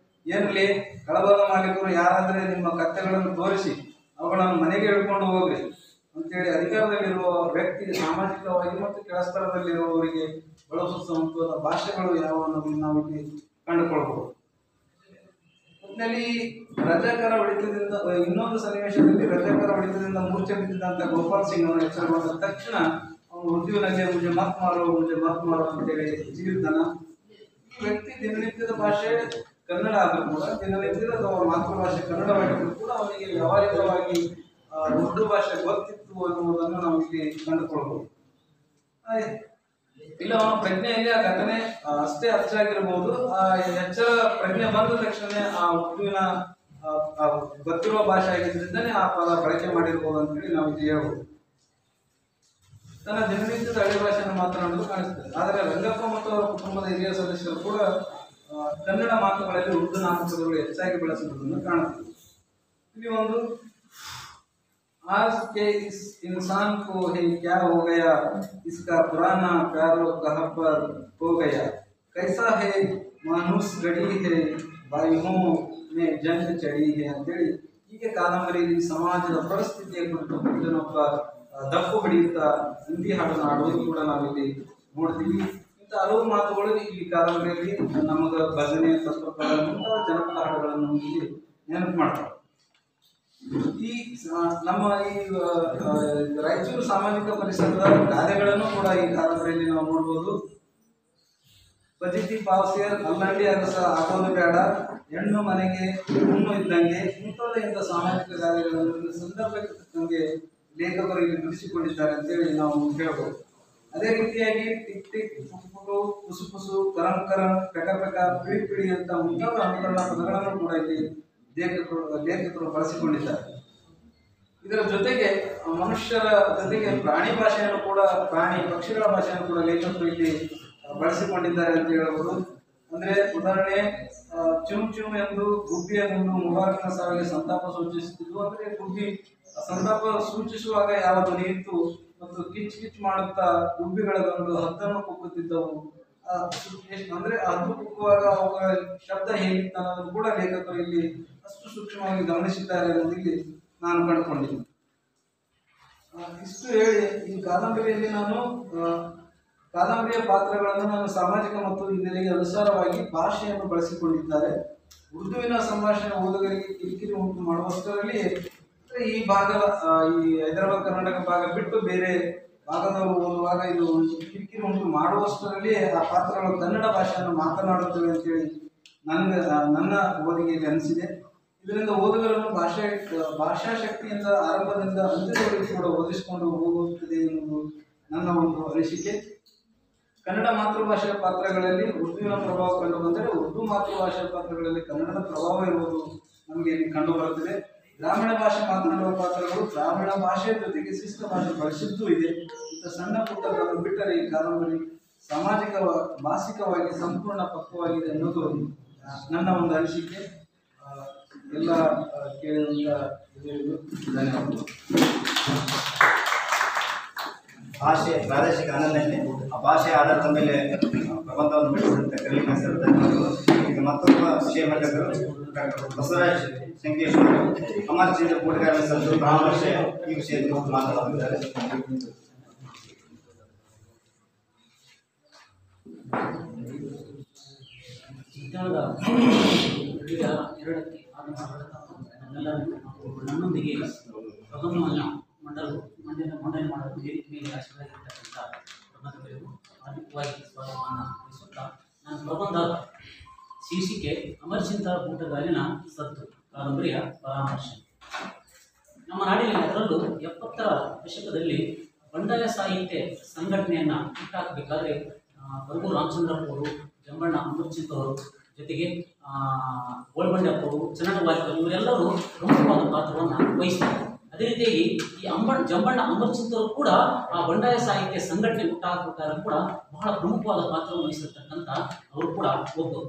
ಏನಲ್ಲಿ ಕಳಬದ ಮಾಲೀಕರು ಯಾರಾದ್ರೆ ನಿಮ್ಮ ಕತ್ತೆಗಳನ್ನು ತೋರಿಸಿ ಅವುಗಳನ್ನು ಮನೆಗೆ ಹಿಡ್ಕೊಂಡು ಹೋಗ್ರಿ ಅಂತೇಳಿ ಅಧಿಕಾರದಲ್ಲಿರುವ ವ್ಯಕ್ತಿ ಸಾಮಾಜಿಕವಾಗಿ ಮತ್ತು ಕೆಳಸ್ತರದಲ್ಲಿರುವವರಿಗೆ ಬಳಸುವಂತಹ ಭಾಷೆಗಳು ಯಾವ ಅನ್ನೋದನ್ನು ನಾವು ಇಲ್ಲಿ ಕಂಡುಕೊಳ್ಬಹುದು. ಒಟ್ಟಿನಲ್ಲಿ ರಜಾಕರ ಹೊಡಿತದಿಂದ ಇನ್ನೊಂದು ಸನ್ನಿವೇಶದಲ್ಲಿ ರಜಾಕರ ಹೊಡಿತದಿಂದ ಮೂರ್ಛೆ ಬಿದ್ದಿದ್ದಂಥ ಗೋಪಾಲ್ ಸಿಂಗ್ ಅವನ ಎಚ್ಚರಗೊಂಡ ತಕ್ಷಣ ಅವನು ಉರ್ದುವಿನಲ್ಲಿ ಮುಜೆ ಮತ್ ಮಾರೋ ಅಂತೇಳಿ ಜೀವಿತಾನ. ಈ ವ್ಯಕ್ತಿ ದಿನನಿತ್ಯದ ಭಾಷೆ ಕನ್ನಡ ಆದರೂ ಕೂಡ, ದಿನನಿತ್ಯದ ಅಥವಾ ಮಾತೃಭಾಷೆ ಕನ್ನಡವಾಗಿದ್ದರೂ ಕೂಡ ಅವನಿಗೆ ವ್ಯಾವಹಾರಿಕವಾಗಿ ಉರ್ದು ಭಾಷೆ ಗೊತ್ತಿತ್ತು ಅನ್ನುವುದನ್ನು ನಾವು ಇಲ್ಲಿ ಕಂಡುಕೊಳ್ಬಹುದು. ಇಲ್ಲ ಅವನ ಪ್ರಜ್ಞೆಯಲ್ಲಿ ಆ ಘಟನೆ ಅಷ್ಟೇ ಅಚ್ಚಾಗಿರಬಹುದು. ಆ ಎಚ್ಚರ ಪ್ರಜ್ಞೆ ಬಂದ ತಕ್ಷಣ ಆ ಉರ್ದುವಿನ ಗೊತ್ತಿರುವ ಭಾಷೆ ಆಗಿದ್ದರಿಂದನೇ ಆ ಪದ ಬಳಕೆ ಮಾಡಿರ್ಬೋದು ಅಂತೇಳಿ ನಾವು ಇಲ್ಲಿ ಹೇಳ್ಬೋದು. ತನ್ನ ದಿನನಿತ್ಯದ ಹಳೆ ಭಾಷೆಯನ್ನು ಮಾತನಾಡಲು ಕಾಣಿಸ್ತದೆ. ಆದರೆ ರಂಗಪ್ಪ ಮತ್ತು ಅವರ ಕುಟುಂಬದ ಹಿರಿಯ ಸದಸ್ಯರು ಕೂಡ ಕನ್ನಡ ಮಾತುಗಳಲ್ಲಿ ಉರ್ದು ನಾಮಪದಗಳು ಹೆಚ್ಚಾಗಿ ಬಳಸುವುದನ್ನು ಕಾಣುತ್ತದೆ. ಇಲ್ಲಿ ಒಂದು आज के इस इंसान को है क्या हो गया, इसका पुराना प्यारो कहाँ पर हो गया, कैसा है मानुस गड़ी है बाइयों में जंग चढ़ी है ಅಂತೇಳಿ ಹೀಗೆ ಕಾದಂಬರಿಯಲ್ಲಿ ಸಮಾಜದ ಪರಿಸ್ಥಿತಿಯ ಕುರಿತು ಇದನ್ನೊಬ್ಬ ದಪ್ಪು ಹಿಡಿಯುತ್ತಾ ಹಿಂದಿ ಹಾಡನ್ನು ಹಾಡುವುದು ಕೂಡ ನಾವಿಲ್ಲಿ ನೋಡ್ತೀವಿ. ಇಂಥ ಹಲವು ಮಾತುಗಳು ಈ ಕಾದಂಬರಿಯಲ್ಲಿ ನಮಗ ಭಜನೆ, ತತ್ವಪದ ಮುಂತಾದ ಜನಪದ ಹಾಡುಗಳನ್ನು ಇಲ್ಲಿ ನೆನಪು ಮಾಡ್ತಾರೆ. ಈ ನಮ್ಮ ಈ ರಾಯಚೂರು ಸಾಮಾಜಿಕ ಪರಿಸರದ ಗಾದೆಗಳನ್ನು ಕೂಡ ಈ ಕಾದಂಬರಿಯಲ್ಲಿ ನಾವು ನೋಡ್ಬೋದು. ಬಜಿತಿ ಪಾವಸಿಯರ್ ಅಲ್ಲಂಡಿ ಅರಸ ಆಗೋದು ಬೇಡ, ಹೆಣ್ಣು ಮನೆಗೆ ಹುಣ್ಣು ಇದ್ದಂಗೆ ಮುಂತಾದ ಇಂಥ ಸಾಮಾಜಿಕ ಗಾದೆಗಳನ್ನು ಸಂದರ್ಭಕ್ಕೆ ತಕ್ಕಂಗೆ ಲೇಖಕರು ಇಲ್ಲಿ ಬಿಡಿಸಿಕೊಂಡಿದ್ದಾರೆ ಅಂತೇಳಿ ನಾವು ಹೇಳ್ಬೋದು. ಅದೇ ರೀತಿಯಾಗಿ ಟಿಕ್ ಟಿಕ್, ಪುಕ್ಪುಟು, ಪುಸು ಪುಸು, ಕರಂ ಕರಂ, ಪೆಕ ಪೆಕ, ಪಿಡಿ ಪಿಡಿ ಅಂತ ಮುಂತಾದ ಅನುಕರಣ ಪದಗಳನ್ನು ಕೂಡ ಇಲ್ಲಿ ಲೇಖಕರು ಬಳಸಿಕೊಂಡಿದ್ದಾರೆ. ಇದರ ಜೊತೆಗೆ ಮನುಷ್ಯರ ಜೊತೆಗೆ ಪ್ರಾಣಿ ಭಾಷೆಯನ್ನು ಕೂಡ, ಪ್ರಾಣಿ ಪಕ್ಷಿಗಳ ಭಾಷೆಯನ್ನು ಕೂಡ ಲೇಖಕರು ಇಲ್ಲಿ ಬಳಸಿಕೊಂಡಿದ್ದಾರೆ ಅಂತ ಹೇಳ್ಬೋದು. ಅಂದ್ರೆ ಉದಾಹರಣೆ, ಚುಮ್ ಚುಮ್ ಎಂದು ಗುಬ್ಬಿಯ ಗುಂಡು ಮುಬಾರಕನ ಸಾವಿಗೆ ಸಂತಾಪ ಸೂಚಿಸುತ್ತಿದ್ದು. ಅಂದ್ರೆ ಗುಬ್ಬಿ ಸಂತಾಪ ಸೂಚಿಸುವಾಗ ಯಾವ ಧ್ವನಿ ಇತ್ತು ಮತ್ತು ಕಿಚ್ ಕಿಚ್ ಮಾಡುತ್ತಾ ಗುಬ್ಬಿಗಳ ಗಂಡು ಹದ್ದನ್ನು ಕುಕ್ಕುತ್ತಿದ್ದವು. ಅಂದ್ರೆ ಹದ್ದು ಕುಕ್ಕುವಾಗ ಅವುಗಳ ಶಬ್ದ ಹೇಗಿತ್ತು ಅನ್ನೋದು ಕೂಡ ಲೇಖಕರು ಇಲ್ಲಿ ಅಷ್ಟು ಸೂಕ್ಷ್ಮವಾಗಿ ಗಮನಿಸಿದ್ದಾರೆ ಅನ್ನೋದಿಲ್ಲಿ ನಾನು ಕಂಡುಕೊಂಡಿದ್ದೀನಿ. ಇಷ್ಟು ಹೇಳಿ ಈ ಕಾದಂಬರಿಯಲ್ಲಿ ಕಾದಂಬರಿಯ ಪಾತ್ರಗಳನ್ನು ನಾನು ಸಾಮಾಜಿಕ ಮತ್ತು ಇದರಿಗೆ ಅನುಸಾರವಾಗಿ ಭಾಷೆಯನ್ನು ಬಳಸಿಕೊಂಡಿದ್ದಾರೆ. ಉರ್ದುವಿನ ಸಂಭಾಷಣೆ ಓದುಗರಿಗೆ ಕಿರಿಕಿರಿ ಉಂಟು ಮಾಡುವಷ್ಟರಲ್ಲಿ ಈ ಭಾಗ, ಈ ಹೈದರಾಬಾದ್ ಕರ್ನಾಟಕ ಭಾಗ ಬಿಟ್ಟು ಬೇರೆ ಭಾಗದವರು ಓದುವಾಗ ಇದು ಒಂದು ಕಿರಿಕಿರಿ ಉಂಟು ಮಾಡುವಷ್ಟರಲ್ಲಿ ಆ ಪಾತ್ರಗಳು ಕನ್ನಡ ಭಾಷೆಯನ್ನು ಮಾತನಾಡುತ್ತವೆ ಅಂತೇಳಿ ನನ್ನ ಓದಿಗೆಯಲ್ಲಿ ಅನಿಸಿದೆ. ಇದರಿಂದ ಓದುಗರನ್ನು ಭಾಷಾ ಶಕ್ತಿಯಿಂದ ಆರಂಭದಿಂದ ಅಂತ್ಯದವರೆಗೂ ಕೂಡ ಓದಿಸಿಕೊಂಡು ಹೋಗುತ್ತದೆ ಎನ್ನುವುದು ನನ್ನ ಒಂದು ಅನಿಸಿಕೆ. ಕನ್ನಡ ಮಾತೃಭಾಷೆಯ ಪಾತ್ರಗಳಲ್ಲಿ ಉರ್ದುವಿನ ಪ್ರಭಾವ ಕಂಡು ಬಂದರೆ ಉರ್ದು ಮಾತೃಭಾಷೆಯ ಪಾತ್ರಗಳಲ್ಲಿ ಕನ್ನಡದ ಪ್ರಭಾವ ಇರುವುದು ನಮಗೆ ಇಲ್ಲಿ ಕಂಡು ಬರುತ್ತದೆ. ಗ್ರಾಮೀಣ ಭಾಷೆ ಮಾತನಾಡುವ ಪಾತ್ರಗಳು ಗ್ರಾಮೀಣ ಭಾಷೆಯ ಜೊತೆಗೆ ಶಿಷ್ಟ ಭಾಷೆ ಬಳಸಿದ್ದೂ ಇದೆ. ಇಂಥ ಸಣ್ಣ ಪುಟ್ಟಗಳನ್ನು ಬಿಟ್ಟರೆ ಈ ಕಾದಂಬರಿ ಸಾಮಾಜಿಕ ಮಾನಸಿಕವಾಗಿ ಸಂಪೂರ್ಣ ಪಕ್ವವಾಗಿದೆ ಅನ್ನೋದು ನನ್ನ ಒಂದು ಅನಿಸಿಕೆ. ಎಲ್ಲ ಕೇಳಿದಂಥ ಧನ್ಯವಾದಗಳು. ಭಾಷೆ ಪ್ರಾದೇಶಿಕ ಅನನ್ಯತೆ, ಆ ಭಾಷೆಯ ಆಧಾರದ ಮೇಲೆ ಪ್ರಬಂಧವನ್ನು ಬಿಡಿಸಿದಂಥ ಕಲಿಕಾ ಧನ್ಯವಾದಗಳು. ಈಗ ಮತ್ತೊಬ್ಬ ವಿಷಯ ಮಂಡಕರು ಡಾಕ್ಟರ್ ಬಸವರಾಜ್ ಶಂಕೇಶ್ವರ ಅಮರ್ಚಂದ್ರ ಕೂಟಗಾರ ಸಂತು ಪರಾಮರ್ಶ ಈ ವಿಷಯದಲ್ಲಿ ಮಾತನಾಡುತ್ತಿದ್ದಾರೆ. ನನ್ನೊಂದಿಗೆ ಪ್ರಬಂಧವನ್ನು ಮಂಡನೆ ಮಾಡಲು ವೇದಿಕೆ ಮೇಲೆ ಆಶೀರ್ವಾಗಿರ್ತಕ್ಕಂಥ ಪ್ರಬಂಧಕರಿಗೂ ಆರ್ಥಿಕವಾಗಿ ಸ್ವಾಗತವನ್ನು ವಹಿಸುತ್ತಾ ನನ್ನ ಪ್ರಬಂಧ ಶೀರ್ಷಿಕೆ ಅಮರ್ಚಿಂತ ಕೂಟಗಾರಿನ ಸತ್ತು ಕಾದಂಬರಿಯ ಪರಾಮರ್ಶೆ. ನಮ್ಮ ನಾಡಿನಲ್ಲಿ ಅದರಲ್ಲೂ 70ರ ದಶಕದಲ್ಲಿ ಬಂಡಾಯ ಸಾಹಿತ್ಯ ಸಂಘಟನೆಯನ್ನು ಹುಟ್ಟಾಕಬೇಕಾದ್ರೆ ಬರಗೂರು ರಾಮಚಂದ್ರಪ್ಪವರು, ಜಂಬಣ್ಣ ಅಮರ್ಚಿಂತವರು, ಜೊತೆಗೆ ಗೋಳ್ಬಂಡಪ್ಪವರು, ಚನ್ನಡವಾಲ್ಕರ್ ಇವರೆಲ್ಲರೂ ಪ್ರಮುಖವಾದ ಪಾತ್ರವನ್ನು ವಹಿಸ್ತಾರೆ. ಅದೇ ರೀತಿಯಾಗಿ ಈ ಜಂಬಣ್ಣ ಅಮರ್ಚಿಂತವರು ಕೂಡ ಆ ಬಂಡಾಯ ಸಾಹಿತ್ಯ ಸಂಘಟನೆ ಹುಟ್ಟಾಕಬೇಕಾದ್ರೆ ಕೂಡ ಬಹಳ ಪ್ರಮುಖವಾದ ಪಾತ್ರವನ್ನು ವಹಿಸಿರ್ತಕ್ಕಂಥ ಅವರು ಕೂಡ ಒಬ್ಬರು.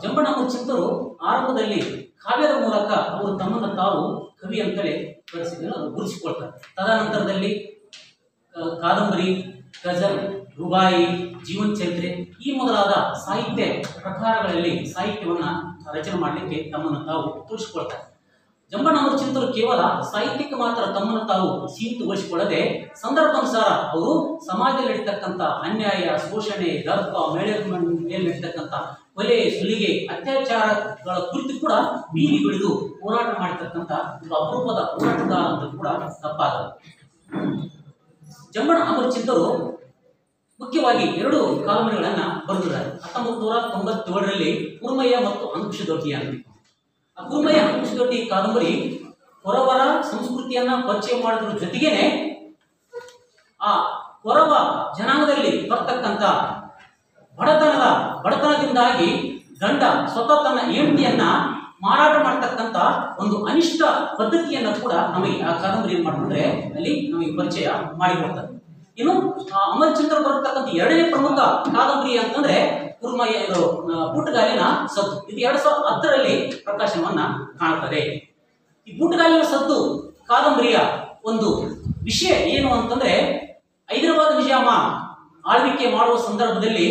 ಜಂಬಣ್ಣ ಅಮರ್ಚಿಂತವರು ಆರಂಭದಲ್ಲಿ ಕಾವ್ಯದ ಮೂಲಕ ಅವರು ತಮ್ಮನ್ನು ತಾವು ಕವಿ ಅಂತಲೇ ಗುರುತಿಸಿಕೊಳ್ತಾರೆ. ತದನಂತರದಲ್ಲಿ ಕಾದಂಬರಿ, ಗಜಲ್, ರುಬಾಯಿ, ಜೀವನ ಚರಿತ್ರೆ ಈ ಮೊದಲಾದ ಸಾಹಿತ್ಯ ಪ್ರಕಾರಗಳಲ್ಲಿ ಸಾಹಿತ್ಯವನ್ನು ರಚನೆ ಮಾಡಲಿಕ್ಕೆ ತಮ್ಮನ್ನು ತಾವು ತೋರಿಸಿಕೊಳ್ತಾರೆ. ಜಂಬಣ್ಣ ಅಮರ್ಚಿಂತವರು ಕೇವಲ ಸಾಹಿತ್ಯಕ್ಕೆ ಮಾತ್ರ ತಮ್ಮನ್ನು ತಾವು ಸೀಮಿತಗೊಳಿಸಿಕೊಳ್ಳದೆ ಸಂದರ್ಭಾನುಸಾರ ಅವರು ಸಮಾಜದಲ್ಲಿ ನಡೀತಕ್ಕಂಥ ಅನ್ಯಾಯ, ಶೋಷಣೆ, ದರ್ಪ, ಮೇಲೆ ನಡೀತಕ್ಕಂಥ ಕೊಲೆ, ಸುಲಿಗೆ, ಅತ್ಯಾಚಾರಗಳ ಕುರಿತು ಕೂಡ ಬೀದಿಗಿಳಿದು ಹೋರಾಟ ಮಾಡಿರ್ತಕ್ಕಂಥ ಒಂದು ಅಪರೂಪದ ಹೋರಾಟಗಾರ ಅಂತ ಕೂಡ ತಪ್ಪಾಗಲ್ಲ. ಜಂಬಣ್ಣ ಅಮರ್ಚಿಂತವರು ಮುಖ್ಯವಾಗಿ 2 ಕಾದಂಬರಿಗಳನ್ನು ಬರೆದಿದ್ದಾರೆ. 1997ರಲ್ಲಿ ಕುರುಮಯ್ಯ ಮತ್ತು ಅಂಕುಶದೊಡ್ಡಿ ಅಂತ. ಆ ಕುರುಮಯ್ಯ ಅಂಕುಶದೊಡ್ಡಿ ಕಾದಂಬರಿ ಕೊರವರ ಸಂಸ್ಕೃತಿಯನ್ನ ಪರಿಚಯ ಮಾಡೋದ್ರ ಜೊತೆಗೇನೆ ಆ ಕೊರವ ಜನಾಂಗದಲ್ಲಿ ಬರ್ತಕ್ಕಂಥ ಬಡತನದಿಂದಾಗಿ ಗಂಡ ಸ್ವತಃ ತನ್ನ ಹೆಂಡತಿಯನ್ನ ಮಾರಾಟ ಮಾಡ್ತಕ್ಕಂಥ ಒಂದು ಅನಿಷ್ಟ ಪದ್ಧತಿಯನ್ನು ಕೂಡ ನಮಗೆ ಆ ಕಾದಂಬರಿ ಏನು ಮಾಡ್ಕೊಂಡ್ರೆ ಅಲ್ಲಿ ನಮಗೆ ಪರಿಚಯ ಮಾಡಿಕೊಡ್ತಾರೆ. ಇನ್ನು ಅಮರ್ಚಿಂದ್ರ ಬರತಕ್ಕಂಥ 2ನೇ ಪ್ರಮುಖ ಕಾದಂಬರಿ ಅಂತಂದ್ರೆ ಕುರುಮಯ್ಯ ಬೂಟಗಾಲಿನ ಸದ್ದು. ಇದು 2010ರಲ್ಲಿ ಪ್ರಕಾಶನವನ್ನ ಕಾಣ್ತದೆ. ಈ ಬೂಟಗಾಲಿನ ಸದ್ದು ಕಾದಂಬರಿಯ ಒಂದು ವಿಷಯ ಏನು ಅಂತಂದ್ರೆ ಹೈದರಾಬಾದ್ ನಿಜಾಮ ಆಳ್ವಿಕೆ ಮಾಡುವ ಸಂದರ್ಭದಲ್ಲಿ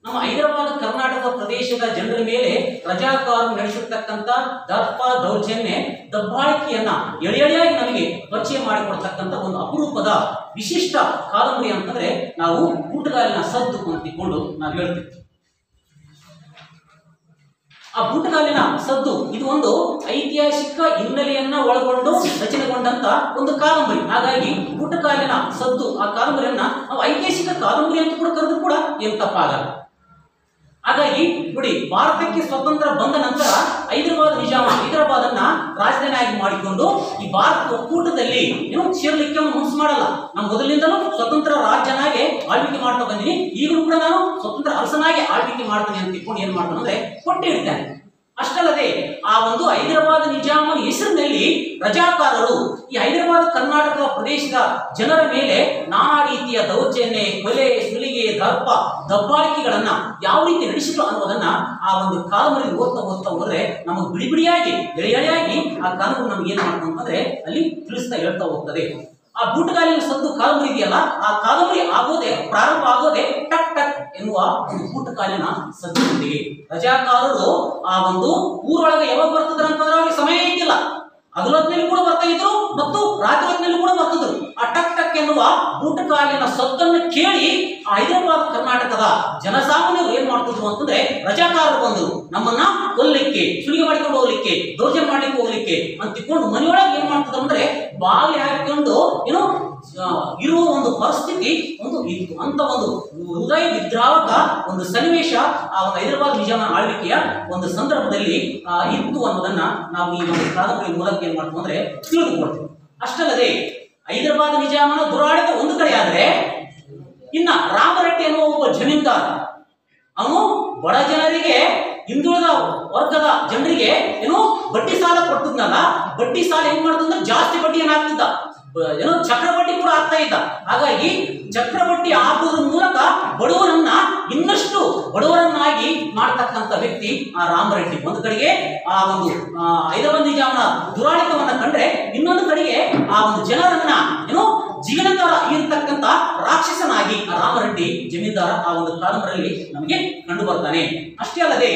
ನಮ್ಮ ಹೈದರಾಬಾದ್ ಕರ್ನಾಟಕ ಪ್ರದೇಶದ ಜನರ ಮೇಲೆ ರಜಾಕಾರರು ನಡೆಸಿರ್ತಕ್ಕಂಥ ದರ್ಪ, ದೌರ್ಜನ್ಯ, ದಬ್ಬಾಳಿಕೆಯನ್ನ ಎಳೆಯಾಗಿ ನಮಗೆ ಪರಿಚಯ ಮಾಡಿಕೊಡ್ತಕ್ಕಂಥ ಒಂದು ಅಪರೂಪದ ವಿಶಿಷ್ಟ ಕಾದಂಬರಿ ಅಂತಂದ್ರೆ ನಾವು ಬೂಟಗಾಲಿನ ಸದ್ದು ಅಂತಿಕೊಂಡು ನಾವು ಹೇಳ್ತೀವಿ. ಆ ಬೂಟಗಾಲಿನ ಸದ್ದು ಇದು ಒಂದು ಐತಿಹಾಸಿಕ ಹಿನ್ನೆಲೆಯನ್ನ ಒಳಗೊಂಡು ರಚನೆಗೊಂಡಂತ ಒಂದು ಕಾದಂಬರಿ. ಹಾಗಾಗಿ ಬೂಟಗಾಲಿನ ಸದ್ದು ಆ ಕಾದಂಬರಿಯನ್ನ ನಾವು ಐತಿಹಾಸಿಕ ಕಾದಂಬರಿ ಅಂತ ಕೂಡ ಕರೆದು ಕೂಡ ಏನು ತಪ್ಪಾಗಲ್ಲ. ಹಾಗಾಗಿ ನೋಡಿ, ಭಾರತಕ್ಕೆ ಸ್ವತಂತ್ರ ಬಂದ ನಂತರ ಹೈದರಾಬಾದ್ ಅನ್ನ ರಾಜಧಾನಿಯಾಗಿ ಮಾಡಿಕೊಂಡು ಈ ಭಾರತ ಒಕ್ಕೂಟದಲ್ಲಿ ಏನು ಸೇರ್ಲಿಕ್ಕೆ ಮನಸ್ಸು ಮಾಡಲ್ಲ. ನಾವು ಮೊದಲಿನಿಂದಲೂ ಸ್ವತಂತ್ರ ರಾಜ್ಯನಾಗೆ ಆಳ್ವಿಕೆ ಮಾಡ್ತಾ ಬಂದಿನಿ, ಈಗಲೂ ಕೂಡ ನಾನು ಸ್ವತಂತ್ರ ಅರಸನಾಗಿ ಆಳ್ವಿಕೆ ಮಾಡ್ತೀನಿ ಅಂತ ತಿಳ್ಕೊಂಡು ಏನ್ ಮಾಡ್ತಾನೆ ಅಂದ್ರೆ ಕೊಟ್ಟೆ ಇಡ್ತಾನೆ. ಅಷ್ಟಲ್ಲದೆ ಆ ಒಂದು ಹೈದರಾಬಾದ್ ನಿಜಾಮನ ಹೆಸರಿನಲ್ಲಿ ರಜಾಕಾರರು ಈ ಹೈದರಾಬಾದ್ ಕರ್ನಾಟಕ ಪ್ರದೇಶದ ಜನರ ಮೇಲೆ ನಾನಾ ರೀತಿಯ ದೌರ್ಜನ್ಯ, ಕೊಲೆ, ಸುಲಿಗೆ, ದರ್ಪ, ದಬ್ಬಾಳಿಕೆಗಳನ್ನ ಯಾವ ರೀತಿ ನಡೆಸಿದ್ರು ಅನ್ನೋದನ್ನ ಆ ಒಂದು ಕಾದಂಬರಿ ಓದ್ತಾ ಹೋದ್ರೆ ನಮಗೆ ಬಿಡಿಯಾಗಿ ಎಳೆಯಾಗಿ ಆ ಕಾದಂಬರಿ ನಮ್ಗೆ ಏನ್ ಮಾಡ್ತಂದ್ರೆ ಅಲ್ಲಿ ತಿಳಿಸ್ತಾ ಹೇಳ್ತಾ ಹೋಗ್ತದೆ. ಆ ಬೂಟಗಾಲಿನ ಸದ್ದು ಕಾದಂಬರಿ ಇದೆಯಲ್ಲ, ಆ ಕಾದಂಬರಿ ಪ್ರಾರಂಭ ಆಗೋದೆ ಟಕ್ ಟಕ್ ಎನ್ನುವ ಒಂದು ಬೂಟಗಾಲಿನ ಸದ್ದಿನೊಂದಿಗೆ. ರಜಾಕಾರರು ಆ ಒಂದು ಊರೊಳಗೆ ಯಾವಾಗ ಬರ್ತಿದ್ರು ಅಂತಂದ್ರೆ ಅವ್ರಿಗೆ ಸಮಯ ಇದ್ದಿಲ್ಲ. ಹಗಲೊತ್ತಿನಲ್ಲಿ ಕೂಡ ಬರ್ತಾ ಇದ್ರು ಮತ್ತು ರಾತ್ರಿ ಹೊತ್ತಿನಲ್ಲಿ ಕೂಡ ಬರ್ತಿದ್ರು. ಆ ಟಕ್ ಟಕ್ ಎನ್ನುವ ಬೂಟಗಾಲಿನ ಸದ್ದನ್ನು ಕೇಳಿ ಆ ಹೈದರಾಬಾದ್ ಕರ್ನಾಟಕದ ಜನಸಾಮಾನ್ಯರು ಏನ್ ಮಾಡ್ತಿದ್ರು ಅಂತಂದ್ರೆ ರಜಾಕಾರರು ಬಂದರು ನಮ್ಮನ್ನ ಕೊಲ್ಲಿಕ್ಕೆ, ಸುಲಿಗೆ ಮಾಡಿಕೊಂಡು ಹೋಗ್ಲಿಕ್ಕೆ, ದೌರ್ಜನ್ಯ ಮಾಡ್ಲಿಕ್ಕೆ ಹೋಗ್ಲಿಕ್ಕೆ ಅಂತ ತಿಳ್ಕೊಂಡು ಮನೆಯೊಳಗೆ ಏನ್ ಮಾಡ್ತಿದ್ರು ಅಂದ್ರೆ ಬಾಗಿಲು ಹಾಕಿಕೊಂಡು ಏನೋ ಇರುವ ಒಂದು ಪರಿಸ್ಥಿತಿ ಒಂದು ಇತ್ತು. ಅಂತ ಒಂದು ಹೃದಯ ವಿದ್ರಾವಕ ಒಂದು ಸನ್ನಿವೇಶ ಆ ಒಂದು ಹೈದರಾಬಾದ್ ನಿಜಾಮನ ಆಳ್ವಿಕೆಯ ಒಂದು ಸಂದರ್ಭದಲ್ಲಿ ಇತ್ತು ಅನ್ನೋದನ್ನ ನಾವು ಈ ಒಂದು ಕಾದಂಬರಿ ಮೂಲಕ ಏನ್ ಮಾಡ್ತೀವಿ ಅಂದ್ರೆ ತಿಳಿದುಕೊಳ್ತೀವಿ. ಅಷ್ಟಲ್ಲದೆ ಹೈದರಾಬಾದ್ ನಿಜಾಮನ ದುರಾಡಳಿತ ಒಂದು ಕಡೆ ಆದ್ರೆ ಇನ್ನ ರಾಮರೆಡ್ಡಿ ಅನ್ನುವ ಒಬ್ಬ ಜಮೀನ್ದಾರ, ಅವನು ಬಡ ಜನರಿಗೆ, ಹಿಂದುಳಿದ ವರ್ಗದ ಜನರಿಗೆ ಏನೋ ಬಡ್ಡಿ ಸಾಲ ಕೊಡ್ತಿದ್ನಲ್ಲ, ಬಡ್ಡಿ ಸಾಲ ಹೆಂಗ್ ಮಾಡ್ತಂದ್ರೆ ಜಾಸ್ತಿ ಬಡ್ಡಿ ಏನಾಗ್ತಿದ್ದ, ಏನೋ ಚಕ್ರಬಡ್ಡಿ ಕೂಡ ಆಗ್ತಾ ಇದ್ದ. ಹಾಗಾಗಿ ಚಕ್ರಬಡ್ಡಿ ಹಾಕುವುದ್ರ ಮೂಲಕ ಬಡವರನ್ನ ಇನ್ನಷ್ಟು ಬಡವರನ್ನಾಗಿ ಮಾಡ್ತಕ್ಕಂಥ ವ್ಯಕ್ತಿ ಆ ರಾಮರೆಡ್ಡಿ. ಒಂದು ಕಡೆಗೆ ಆ ಒಂದು ಹೈದರಾಬಾದ್ ನಿಜಾಮನ ದುರಾಡಳಿತವನ್ನ ಕಂಡ್ರೆ, ಇನ್ನೊಂದು ಕಡೆಗೆ ಆ ಒಂದು ಜನರನ್ನ ಏನೋ ಜೀವನದಾರ ಇರತಕ್ಕಂಥ ರಾಕ್ಷಸನಾಗಿ ಆ ರಾಮರೆಡ್ಡಿ ಜಮೀನ್ದಾರ ಆ ಒಂದು ಕಾದಂಬರಿಯಲ್ಲಿ ನಮಗೆ ಕಂಡು ಬರ್ತಾನೆ. ಅಷ್ಟೇ ಅಲ್ಲದೆ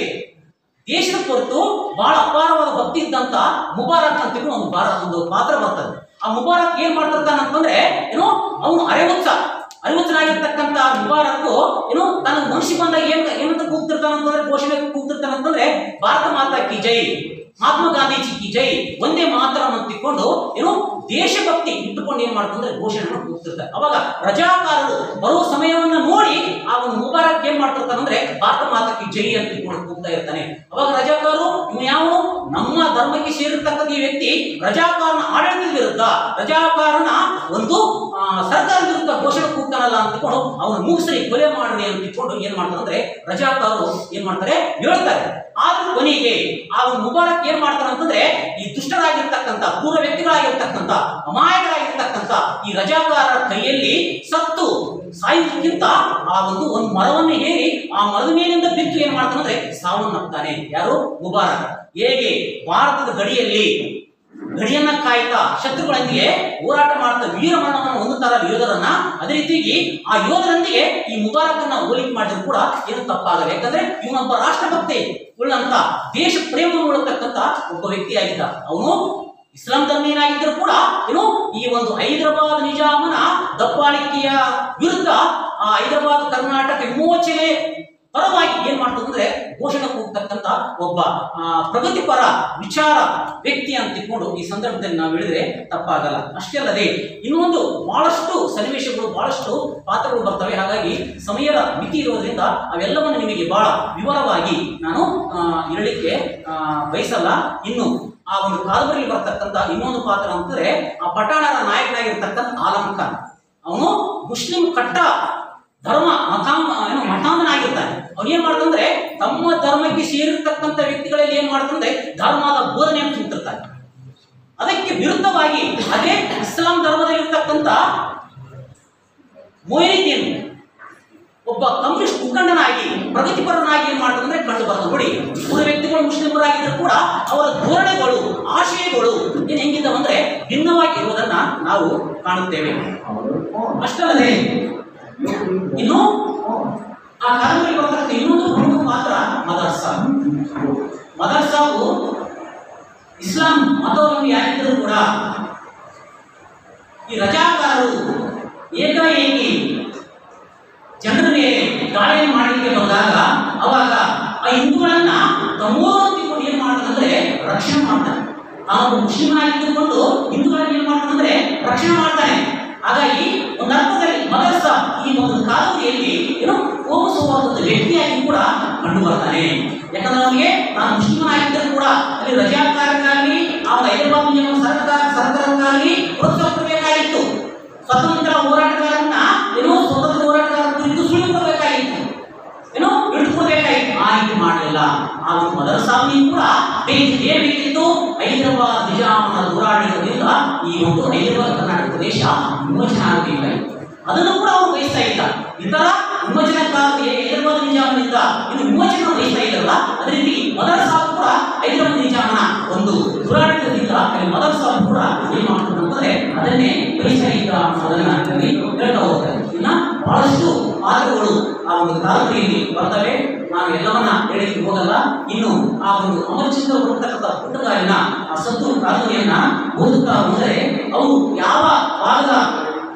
ದೇಶದ ಕುರಿತು ಬಹಳ ಅಪಾರವಾದ ಭಕ್ತಿ ಇದ್ದಂತ ಮುಬಾರಕ್ ಅಂತ ಒಂದು ಪಾತ್ರ ಬರ್ತದೆ. ಆ ಮುಬಾರಕ್ ಏನ್ ಮಾಡ್ತಿರ್ತಾನಂತಂದ್ರೆ ಏನೋ ಅವನು ಅರಿವಚ್ಚನಾಗಿರ್ತಕ್ಕಂಥ ಮುಬಾರಕ್ ಏನೋ ತನ್ನ ಮನುಷ್ಯ ಬಂದಾಗ ಏನಂತ ಕೂಗ್ತಿರ್ತಾನಂತಂದ್ರೆ, ಘೋಷಣೆ ಕೂಗ್ತಿರ್ತಾನಂತಂದ್ರೆ ಭಾರತ ಮಾತಾ ಕಿ ಜೈ, ಮಹಾತ್ಮ ಗಾಂಧೀಜಿ ಕಿ ಜೈ, ಒಂದೇ ಮಾತ್ರ ಅಂತ ತಿಳ್ಕೊಂಡು ಏನೋ ದೇಶಭಕ್ತಿ ಇಟ್ಟುಕೊಂಡು ಏನ್ ಮಾಡ್ತಂದ್ರೆ ಘೋಷಣೆ ಕೂಗ್ತಿರ್ತಾರೆ. ಅವಾಗ ರಜಾಕಾರರು ಬರೋ ಸಮಯವನ್ನ ನೋಡಿ ಆ ಒಂದು ಮುಬಾರಕ್ ಏನ್ ಮಾಡ್ತಿರ್ತಾನಂದ್ರೆ ಭಾರತ ಮಾತಾ ಕಿ ಜೈ ಅಂತ ತಿಳ್ಕೊಂಡು ಕೂಗ್ತಾ ಇರ್ತಾನೆ. ಅವಾಗ ರಜಾಕಾರರು ಇವನು ಯಾವ ನಮ್ಮ ಧರ್ಮಕ್ಕೆ ಸೇರಿರ್ತಕ್ಕಂಥ ಈ ವ್ಯಕ್ತಿ ರಜಾಕಾರನ ಆಡಳಿತದ ವಿರುದ್ಧ, ರಜಾಕಾರನ ಒಂದು ಸರ್ಕಾರದ ವಿರುದ್ಧ ಘೋಷಣೆ ಕೂಗ್ತಾನಲ್ಲ ಅಂತ ತಿಳ್ಕೊಂಡು ಅವನು ಮುಗಿಸ್ರಿ, ಕೊಲೆ ಮಾಡ್ರಿ ಅಂತ ತಿಳ್ಕೊಂಡು ಏನ್ ಮಾಡ್ತಾರಂದ್ರೆ ರಜಾಕಾರರು ಏನ್ ಮಾಡ್ತಾರೆ ಹೇಳ್ತಾರೆ. ಆದ್ರೂ ಕೊನೆಗೆ ಆ ಒಂದು ಮುಬಾರಕ್ ಏನ್ ಮಾಡ್ತಾರ ಅಂತಂದ್ರೆ ಈ ದುಷ್ಟರಾಗಿರ್ತಕ್ಕಂಥ ಪೂರ್ವ ವ್ಯಕ್ತಿಗಳಾಗಿರ್ತಕ್ಕಂಥ ಅಮಾಯಕರಾಗಿರ್ತಕ್ಕಂಥ ಈ ರಜಾಕಾರರ ಕೈಯಲ್ಲಿ ಸತ್ತು ಸಾಯುವುದಕ್ಕಿಂತ ಆ ಒಂದು ಮರವನ್ನು ಹೇರಿ ಆ ಮರದ ಮೇಲಿಂದ ಬಿದ್ದು ಏನ್ ಮಾಡ್ತಾನಂದ್ರೆ ಸಾವನ್ನಪ್ತಾನೆ. ಯಾರು? ಮುಬಾರಕ್. ಹೇಗೆ ಭಾರತದ ಗಡಿಯನ್ನ ಕಾಯ್ತಾ ಶತ್ರುಗಳೊಂದಿಗೆ ಹೋರಾಟ ಮಾಡ್ತಾ ವೀರ ಮರಣವನ್ನು ಹೊಂದುತ್ತಾರ ಯೋಧರನ್ನ, ಅದೇ ರೀತಿಯಾಗಿ ಆ ಯೋಧರೊಂದಿಗೆ ಈ ಮುಬಾರಕನ್ನ ಹೋಲಿಕೆ ಮಾಡಿದ್ರು ಕೂಡ ಏನು ತಪ್ಪಾಗಲ್ಲ. ಯಾಕಂದ್ರೆ ಇವನೊಬ್ಬ ರಾಷ್ಟ್ರಭಕ್ತಿ ಉಳ್ಳಂತ ದೇಶ ಪ್ರೇಮ ಉಳ್ಳತಕ್ಕಂತ ಒಬ್ಬ ವ್ಯಕ್ತಿಯಾಗಿದ್ದ. ಅವನು ಇಸ್ಲಾಂ ಧರ್ಮೀಯನಾಗಿದ್ದರೂ ಕೂಡ ಏನು ಈ ಒಂದು ಹೈದರಾಬಾದ್ ನಿಜಾಮನ ದಬ್ಬಾಳಿಕೆಯ ವಿರುದ್ಧ ಆ ಹೈದರಾಬಾದ್ ಕರ್ನಾಟಕ ವಿಮೋಚನೆ ಪರವಾಗಿ ಏನ್ ಮಾಡ್ತದಂದ್ರೆ ಘೋಷಣೆ ಕೂಗ್ತಕ್ಕಂಥ ಒಬ್ಬ ಪ್ರಗತಿಪರ ವಿಚಾರ ವ್ಯಕ್ತಿ ಅಂತ ತಿಳ್ಕೊಂಡು ಈ ಸಂದರ್ಭದಲ್ಲಿ ನಾವು ಹೇಳಿದ್ರೆ ತಪ್ಪಾಗಲ್ಲ. ಅಷ್ಟೇ ಅಲ್ಲದೆ ಇನ್ನೊಂದು ಬಹಳಷ್ಟು ಸನ್ನಿವೇಶಗಳು, ಬಹಳಷ್ಟು ಪಾತ್ರಗಳು ಬರ್ತವೆ. ಹಾಗಾಗಿ ಸಮಯದ ಮಿತಿ ಇರೋದ್ರಿಂದ ಅವೆಲ್ಲವನ್ನು ನಿಮಗೆ ಬಹಳ ವಿವರವಾಗಿ ನಾನು ಹೇಳಲಿಕ್ಕೆ ಬಯಸಲ್ಲ. ಇನ್ನು ಆ ಒಂದು ಕಾದಂಬರಿಯಲ್ಲಿ ಬರ್ತಕ್ಕಂಥ ಇನ್ನೊಂದು ಪಾತ್ರ ಅಂತಂದ್ರೆ ಆ ಪಠಾಣರ ನಾಯಕನಾಗಿರ್ತಕ್ಕಂಥ ಆಲಂ ಖಾನ್. ಅವನು ಮುಸ್ಲಿಂ ಕಟ್ಟ ಧರ್ಮ ಮತಾಂಧನಾಗಿರ್ತಾನೆ. ಅವ್ನು ಏನ್ ಮಾಡ್ತಂದ್ರೆ ತಮ್ಮ ಧರ್ಮಕ್ಕೆ ಸೇರಿರ್ತಕ್ಕಂಥ ವ್ಯಕ್ತಿಗಳಲ್ಲಿ ಏನ್ ಮಾಡ್ತಂದ್ರೆ ಧರ್ಮದ ಬೋಧನೆಯನ್ನು ತುಂಬಿರ್ತಾನೆ. ಅದಕ್ಕೆ ವಿರುದ್ಧವಾಗಿ ಅದೇ ಇಸ್ಲಾಂ ಧರ್ಮದಲ್ಲಿರ್ತಕ್ಕಂಥ ಮೊಯ್ನುದ್ದೀನ್ ಒಬ್ಬ ಕಮ್ಯುನಿಸ್ಟ್ ಮುಖಂಡನಾಗಿ ಪ್ರಗತಿಪರನಾಗಿ ಏನ್ ಮಾಡ್ತಂದ್ರೆ ಕಂಡು ಬರ್ತದೆ. ನೋಡಿ, ಮೂರು ವ್ಯಕ್ತಿಗಳು ಮುಸ್ಲಿಮರಾಗಿದ್ರು ಕೂಡ ಅವರ ಧೋರಣೆಗಳು, ಆಶಯಗಳು ಏನ್ ಹೆಂಗಿದ್ದಾವಂದ್ರೆ ಭಿನ್ನವಾಗಿ ಇರುವುದನ್ನ ನಾವು ಕಾಣುತ್ತೇವೆ. ಅಷ್ಟಲ್ಲದೆ ಇನ್ನು ಆ ಕಾದಂಬರಿ ಬರ್ತಕ್ಕಂಥ ಇನ್ನೊಂದು ಪ್ರಮುಖ ಪಾತ್ರ ಮದರ್ಸಾವು ಇಸ್ಲಾಂ ಮತವನ್ನು ಯಾರಿದ್ದರೂ ಕೂಡ ಈ ರಜಾಕಾರರು ಏಕಾಏಕಿ ಜನರ ಮೇಲೆ ದಾಳಿಯನ್ನು ಮಾಡಲಿಕ್ಕೆ ಬಂದಾಗ ಅವಾಗ ಆ ಹಿಂದೂಗಳನ್ನ ತಮ್ಮೋರ್ತಿಕೊಂಡು ಏನ್ ಮಾಡ್ತಾನಂದ್ರೆ ರಕ್ಷಣೆ ಮಾಡ್ತಾನೆ. ತಾವು ಮುಸ್ಲಿಮನಾಗಿದ್ದುಕೊಂಡು ಹಿಂದೂಗಳನ್ನ ಏನ್ ಮಾಡ್ತಾನಂದ್ರೆ ರಕ್ಷಣೆ ಮಾಡ್ತಾನೆ. ಹಾಗಾಗಿ ಒಂದು ಅರ್ಥದಲ್ಲಿ ಮದರ್ಸ ಈ ಒಂದು ಕಾದಂಬರಿಯಲ್ಲಿ ಏನೋ ಕೋಮು ಸೌಹಾರ್ದದ ವ್ಯಕ್ತಿಯಾಗಿ ಕೂಡ ಕಂಡು ಬರ್ತಾನೆ. ಯಾಕಂದ್ರೆ ಅವನಿಗೆ ನಾನು ಮುಸ್ಲಿಮನಾಗಿದ್ದರೂ ಕೂಡ ಅಲ್ಲಿ ರಜಾಕಾರಕ್ಕಾಗಲಿ ಆ ಹೈದರಾಬಾದ್ ಸರ್ಕಾರಕ್ಕಾಗಲಿ ಪ್ರೋತ್ಸಾಹ ಕೊಡಬೇಕಾಗಿತ್ತು. ಸ್ವತಂತ್ರ ಹೋರಾಟಗಾರನ್ನ ಏನೋ ಸ್ವತಂತ್ರ ಹೋರಾಟಗಾರ ಕುರಿತು ಸುಳ್ಳು ಕೊಡಬೇಕಾಗಿತ್ತು, ಏನೋ ಹಿಡಿದುಕೊಡ್ಬೇಕಾಗಿತ್ತು. ಆ ರೀತಿ ಮಾಡಲಿಲ್ಲ. ಆ ಒಂದು ಮದರ್ಸಾವನಿ ಕೂಡ ಏನ್ಬೇಕಿತ್ತು, ಹೈದರಾಬಾದ್ ನಿಜಾಮನ ಹೋರಾಟದಿಂದ ಈ ಒಂದು ಹೈದರಾಬಾದ್ ಕರ್ನಾಟಕ ಪ್ರದೇಶ ವಿಮೋಚನೆ ಆಗಬೇಕಾಗಿತ್ತು. ಅದನ್ನು ಕೂಡ ಅವರು ಬಯಸ್ತಾ ಇಲ್ಲ. ಇತರ ವಿಮೋಚನೆಕಾರರು ಹೈದರಾಬಾದ್ ನಿಜಾಮನಿಂದ ಇದು ವಿಮೋಚನೆ ಬಯಸ್ತಾ ಇಲ್ಲಲ್ಲ, ಅದೇ ರೀತಿ ಮದರ್ಸಾವು ಕೂಡ ಹೈದರಾಬಾದ್ ನಿಜಾಮನ ಒಂದು ಹೋರಾಟದಿಂದ ಮದರ್ಸಾವು ಕೂಡ ಏನ್ ಮಾಡ್ತಂದ್ರೆ ಅದನ್ನೇ ಬಯಸ್ತಾ ಇಲ್ಲ ಅನ್ನೋದನ್ನ ಹೇಳ್ತಾ ಹೋಗ್ತಾರೆ. ಇನ್ನ ಬಹಳಷ್ಟು ಪಾತ್ರಗಳು ಆ ಒಂದು ಕಾದಂಬರಿಯಲ್ಲಿ ಬರ್ತವೆ. ನಾನು ಎಲ್ಲವನ್ನ ಹೇಳಿಕ್ಕೆ ಹೋಗಲ್ಲ. ಇನ್ನು ಆ ಒಂದು ಅಮರಚಂದ್ರ ಬರ್ತಕ್ಕಂಥ ಪುಟ್ಟಗಾರಿನ ಆ ಸತ್ತು ಕಾದಂಬರಿಯನ್ನ ಓದುತ್ತಾ ಹೋದರೆ ಅವರು ಯಾವ ಭಾಗದ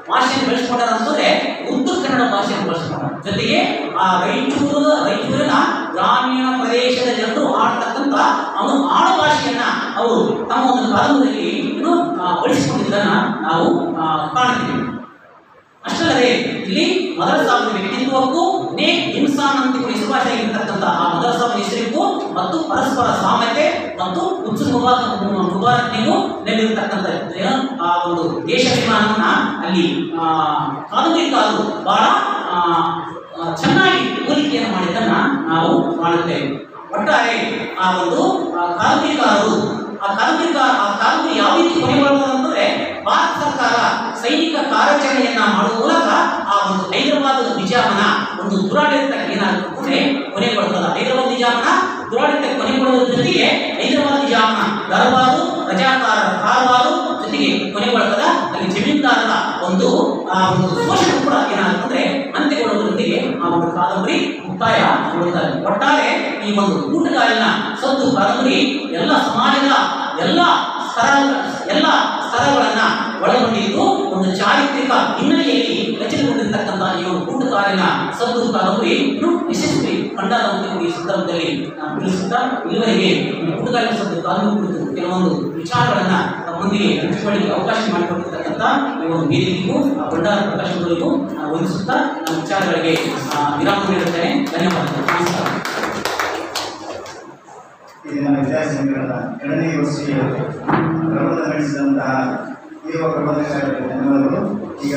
ಭಾಷೆಯನ್ನು ಬೆಳೆಸ್ಕೊಂಡಾರ ಅಂತಂದ್ರೆ ಉರ್ದು ಕನ್ನಡ ಭಾಷೆಯನ್ನು ಬಳಸ್ತಾರೆ. ಜೊತೆಗೆ ಆ ರಾಯಚೂರಿನ ಗ್ರಾಮೀಣ ಪ್ರದೇಶದ ಜನರು ಆಡ್ತಕ್ಕಂಥ ಆಡು ಭಾಷೆಯನ್ನ ಅವರು ತಮ್ಮ ಒಂದು ಕಾಲದಲ್ಲಿ ಬಳಸಿಕೊಂಡಿದ್ದನ್ನ ನಾವು ಕಾಣ್ತೀವಿ. ಅಷ್ಟಲ್ಲದೆ ಇಲ್ಲಿ ಮದರಸಾದ ವ್ಯಕ್ತಿತ್ವಕ್ಕೂ ನೇಕ್ ಇನ್ಸಾನ್ ಅಂತ ಹೆಸರುವಾಸಿಯಾಗಿರ್ತಕ್ಕಂಥ ಆ ಮದರಸಾದ ಹೆಸರಿಗೂ ಮತ್ತು ಪರಸ್ಪರ ಸಾಮ್ಯತೆ ಮತ್ತು ಮುಬಾರಕ್ನಿಗೂ ನೆಲೆಯಿರ್ತಕ್ಕಂಥ ಆ ಒಂದು ದೇಶಾಭಿಮಾನವನ್ನ ಅಲ್ಲಿ ಕಾದಂಬರಿಕಾರರು ಬಹಳ ಚೆನ್ನಾಗಿ ಹೋಲಿಕೆಯನ್ನು ಮಾಡಿದ್ದನ್ನ ನಾವು ಕಾಣುತ್ತೇವೆ. ಒಟ್ಟಾರೆ ಆ ಒಂದು ಕಾದಂಬರಿಕಾರರು ಆ ಕಾದಂಬರಿ ಯಾವ ರೀತಿ ಕೊನೆಗೊಳ್ಳುವುದಂದ್ರೆ ಭಾರತ ಸರ್ಕಾರ ಸೈನಿಕ ಕಾರ್ಯಾಚರಣೆಯನ್ನ ಮಾಡುವ ಮೂಲಕ ಆ ಒಂದು ಹೈದರಾಬಾದ್ ನಿಜಾಮನ ಒಂದು ದುರಾಡಳಿತಕ್ಕೆ ಏನಾಗುತ್ತೆ ಕೊನೆಗೊಳ್ಳುತ್ತದೆ. ಹೈದರಾಬಾದ್ ನಿಜಾಮನ ದುರಾಡಳಿತಕ್ಕೆ ಕೊನೆಗೊಳ್ಳುವುದರ ಜೊತೆಗೆ ಹೈದರಾಬಾದ್ ನಿಜಾಮನ ದರ್ಬಾರು ರಜಾಕಾರರ ಕಾರವಾರು ಜೊತೆಗೆ ಕೊನೆಗೊಳ್ಳುತ್ತದೆ. ಅಲ್ಲಿ ಜಮೀನ್ದಾರರ ಒಂದು ಶೋಷಣೆ ಕೂಡ ಏನಾಗುತ್ತಂದ್ರೆ ಅಂತ್ಯಗೊಳ್ಳುವುದರೊಂದಿಗೆ ಆ ಒಂದು ಕಾದಂಬರಿ ಮುಕ್ತಾಯಗೊಳ್ಳುತ್ತದೆ. ಒಟ್ಟಾರೆ ಈ ಒಂದು ಕೂಟಗಾರಿನ ಸದ್ದು ಕಾದಂಬರಿ ಎಲ್ಲ ಸಮಾಜದ ಎಲ್ಲ ಸ್ತರಗಳನ್ನ ಒಳಗೊಂಡಿದ್ದು ಒಂದು ಚಾರಿತ್ರಿಕ ಹಿನ್ನೆಲೆಯಲ್ಲಿ ರಚನೆಗೊಂಡಿರ್ತಕ್ಕಂಥ ಈ ಒಂದು ಕೂಟಗಾರಿನ ಸದ್ದು ಕಾದಂಬರಿ ಯಶಸ್ವಿ ಕಂಡಾದಂತೆ ಈ ಸಂದರ್ಭದಲ್ಲಿ ನಾನು ತಿಳಿಸುತ್ತಾ ಇಲ್ಲಿವರೆಗೆ ಕೂಟಗಾರಿನ ಸದ್ದು ಕಾದಂಬರಿ ಕುರಿತು ಕೆಲವೊಂದು ವಿಚಾರಗಳನ್ನ ತಮ್ಮೊಂದಿಗೆ ಹಂಚಿಕೊಳ್ಳಿಕ್ಕೆ ಅವಕಾಶ ಮಾಡಿಕೊಟ್ಟಿರ್ತಕ್ಕಂಥ ಈ ಒಂದು ವೇದಿಕೆಗೂ ಭಂಡಾರ ಪ್ರಕಾಶನಗಳಿಗೂ ವಂದಿಸುತ್ತಾ ನನ್ನ ವಿಚಾರಗಳಿಗೆ ವಿರಾಮ ನೀಡುತ್ತೇನೆ. ಧನ್ಯವಾದಗಳು. ನಮಸ್ಕಾರ. ಇಲ್ಲಿನ ವಿದ್ಯಾರ್ಥಿಗಳ ಎರಡನೇ ವರ್ಷೀಯ ಪ್ರಬಂಧ ನಡೆಸಿದಂತಹ ಯುವ ಪ್ರಬಂಧಕಾರರಿಗೆ ಧನ್ಯವಾದಗಳು. ಈಗ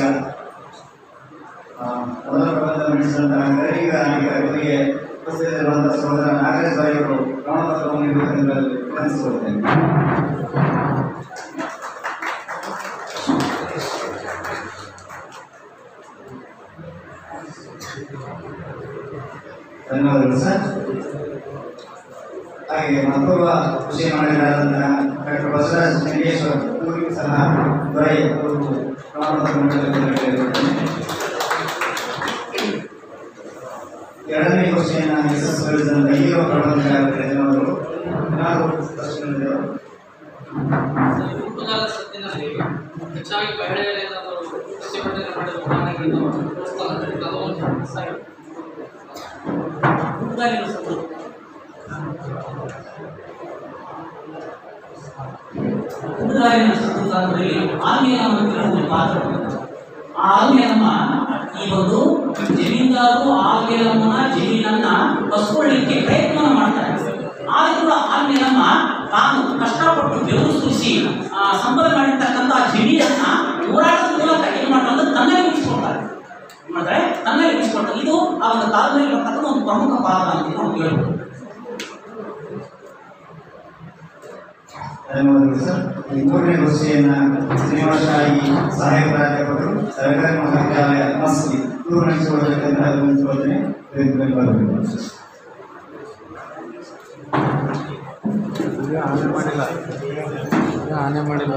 ಮೊದಲ ಪ್ರಬಂಧ ನಡೆಸಿದಂತಹ ಗರಿಗಾರಿಗೆ ಉಪಸ್ಥಿತರಿರುವಂತಹ ಸಹೋದರ ನಾಗರಾಜ್ ಬಾಯಿ ಅವರು ಪ್ರಮಾಣಪತ್ರವನ್ನು ನೀಡುವುದರಿಂದ ವಿನಂತಿಸಿಕೊಳ್ಳುತ್ತೇನೆ. ಧನ್ಯವಾದಗಳು ಸರ್. ಹಾಗೆ ಮತ್ತೊಬ್ಬ ವಿಷಯ ಮಾಡಿದಾದಂತಹ ಡಾಕ್ಟರ್ ಬಸವರಾಜ್ ಚಂಗೇಶ್ವರ್ ಇವರಿಗೂ ಸಹ ದೊರೆ ಅವರು ಎರಡನೇ ವರ್ಷೆಯನ್ನು ಯಶಸ್ವಿಗೊಳಿಸಿದಂಥ ಯುವ ಪ್ರಬಂಧಕಾರರಿಗೆ ಧನ್ಯವಾದಗಳು. ನಾವು ಪ್ರಶ್ನೆಗಳಿದ್ದೆವು. ಹೆಚ್ಚಾಗಿ ಮಹಿಳೆಯರೇನಾದರೂ ಪ್ರತಿಭಟನೆ ಮಾಡಿದ ಉದಾಹರಣೆಗಳನ್ನು ಆಲ್ಮೇಲಮ್ಮ ಈ ಒಂದು ಜಮೀನ್ದಾರರು ಆಲ್ಮೇಲಮ್ಮನ ಜಮೀನನ್ನ ಕಸ್ಕೊಳ್ಳಿಕ್ಕೆ ಪ್ರಯತ್ನ ಮಾಡ್ತಾರೆ. ಆದರೂ ಕೂಡ ಆಲ್ಮೇಲಮ್ಮ ತಾನು ಕಷ್ಟಪಟ್ಟು ಬೆವರು ಸುರಿಸಿ ಸಂಬಳ ಮಾಡಿರ್ತಕ್ಕಂಥ ಜಮೀನನ್ನ ಹೋರಾಟದ ಮೂಲಕ ಏನು ಮಾಡ್ತಾರೆ ತನ್ನಲ್ಲಿ ಉಳಿಸ್ಕೊಳ್ತಾರೆ. ಮಾಡ್ತಾರೆ ತನ್ನಲ್ಲಿ ಉಳಿಸ್ಕೊಳ್ತಾರೆ. ಇದು ಆ ಒಂದು ಕಾಲದಲ್ಲಿ ಬರ್ತಕ್ಕಂಥ ಒಂದು ಪ್ರಮುಖ ಪಾತ್ರ ಅಂತ ನಾವು ಹೇಳ್ಬೋದು. ಧನ್ಯವಾದಗಳು ಸರ್. ಈ ಮೂರನೇ ವರ್ಷೆಯನ್ನು ಶ್ರೀನಿವಾಸಾಯಿ ಸಹಾಯಕ ಪ್ರಾಧ್ಯಾಪಕರು ಸರ್ಕಾರಿ ಮಹಾವಿದ್ಯಾಲಯ ಮಸ್ಕಿ ಇವರು ನಡೆಸಿಕೊಳ್ಳಬೇಕೆಂದು ವಿನಂತಿಸಿಕೊಳ್ಳುತ್ತೇನೆ. ಆನೆ ಮಾಡಿಲ್ಲ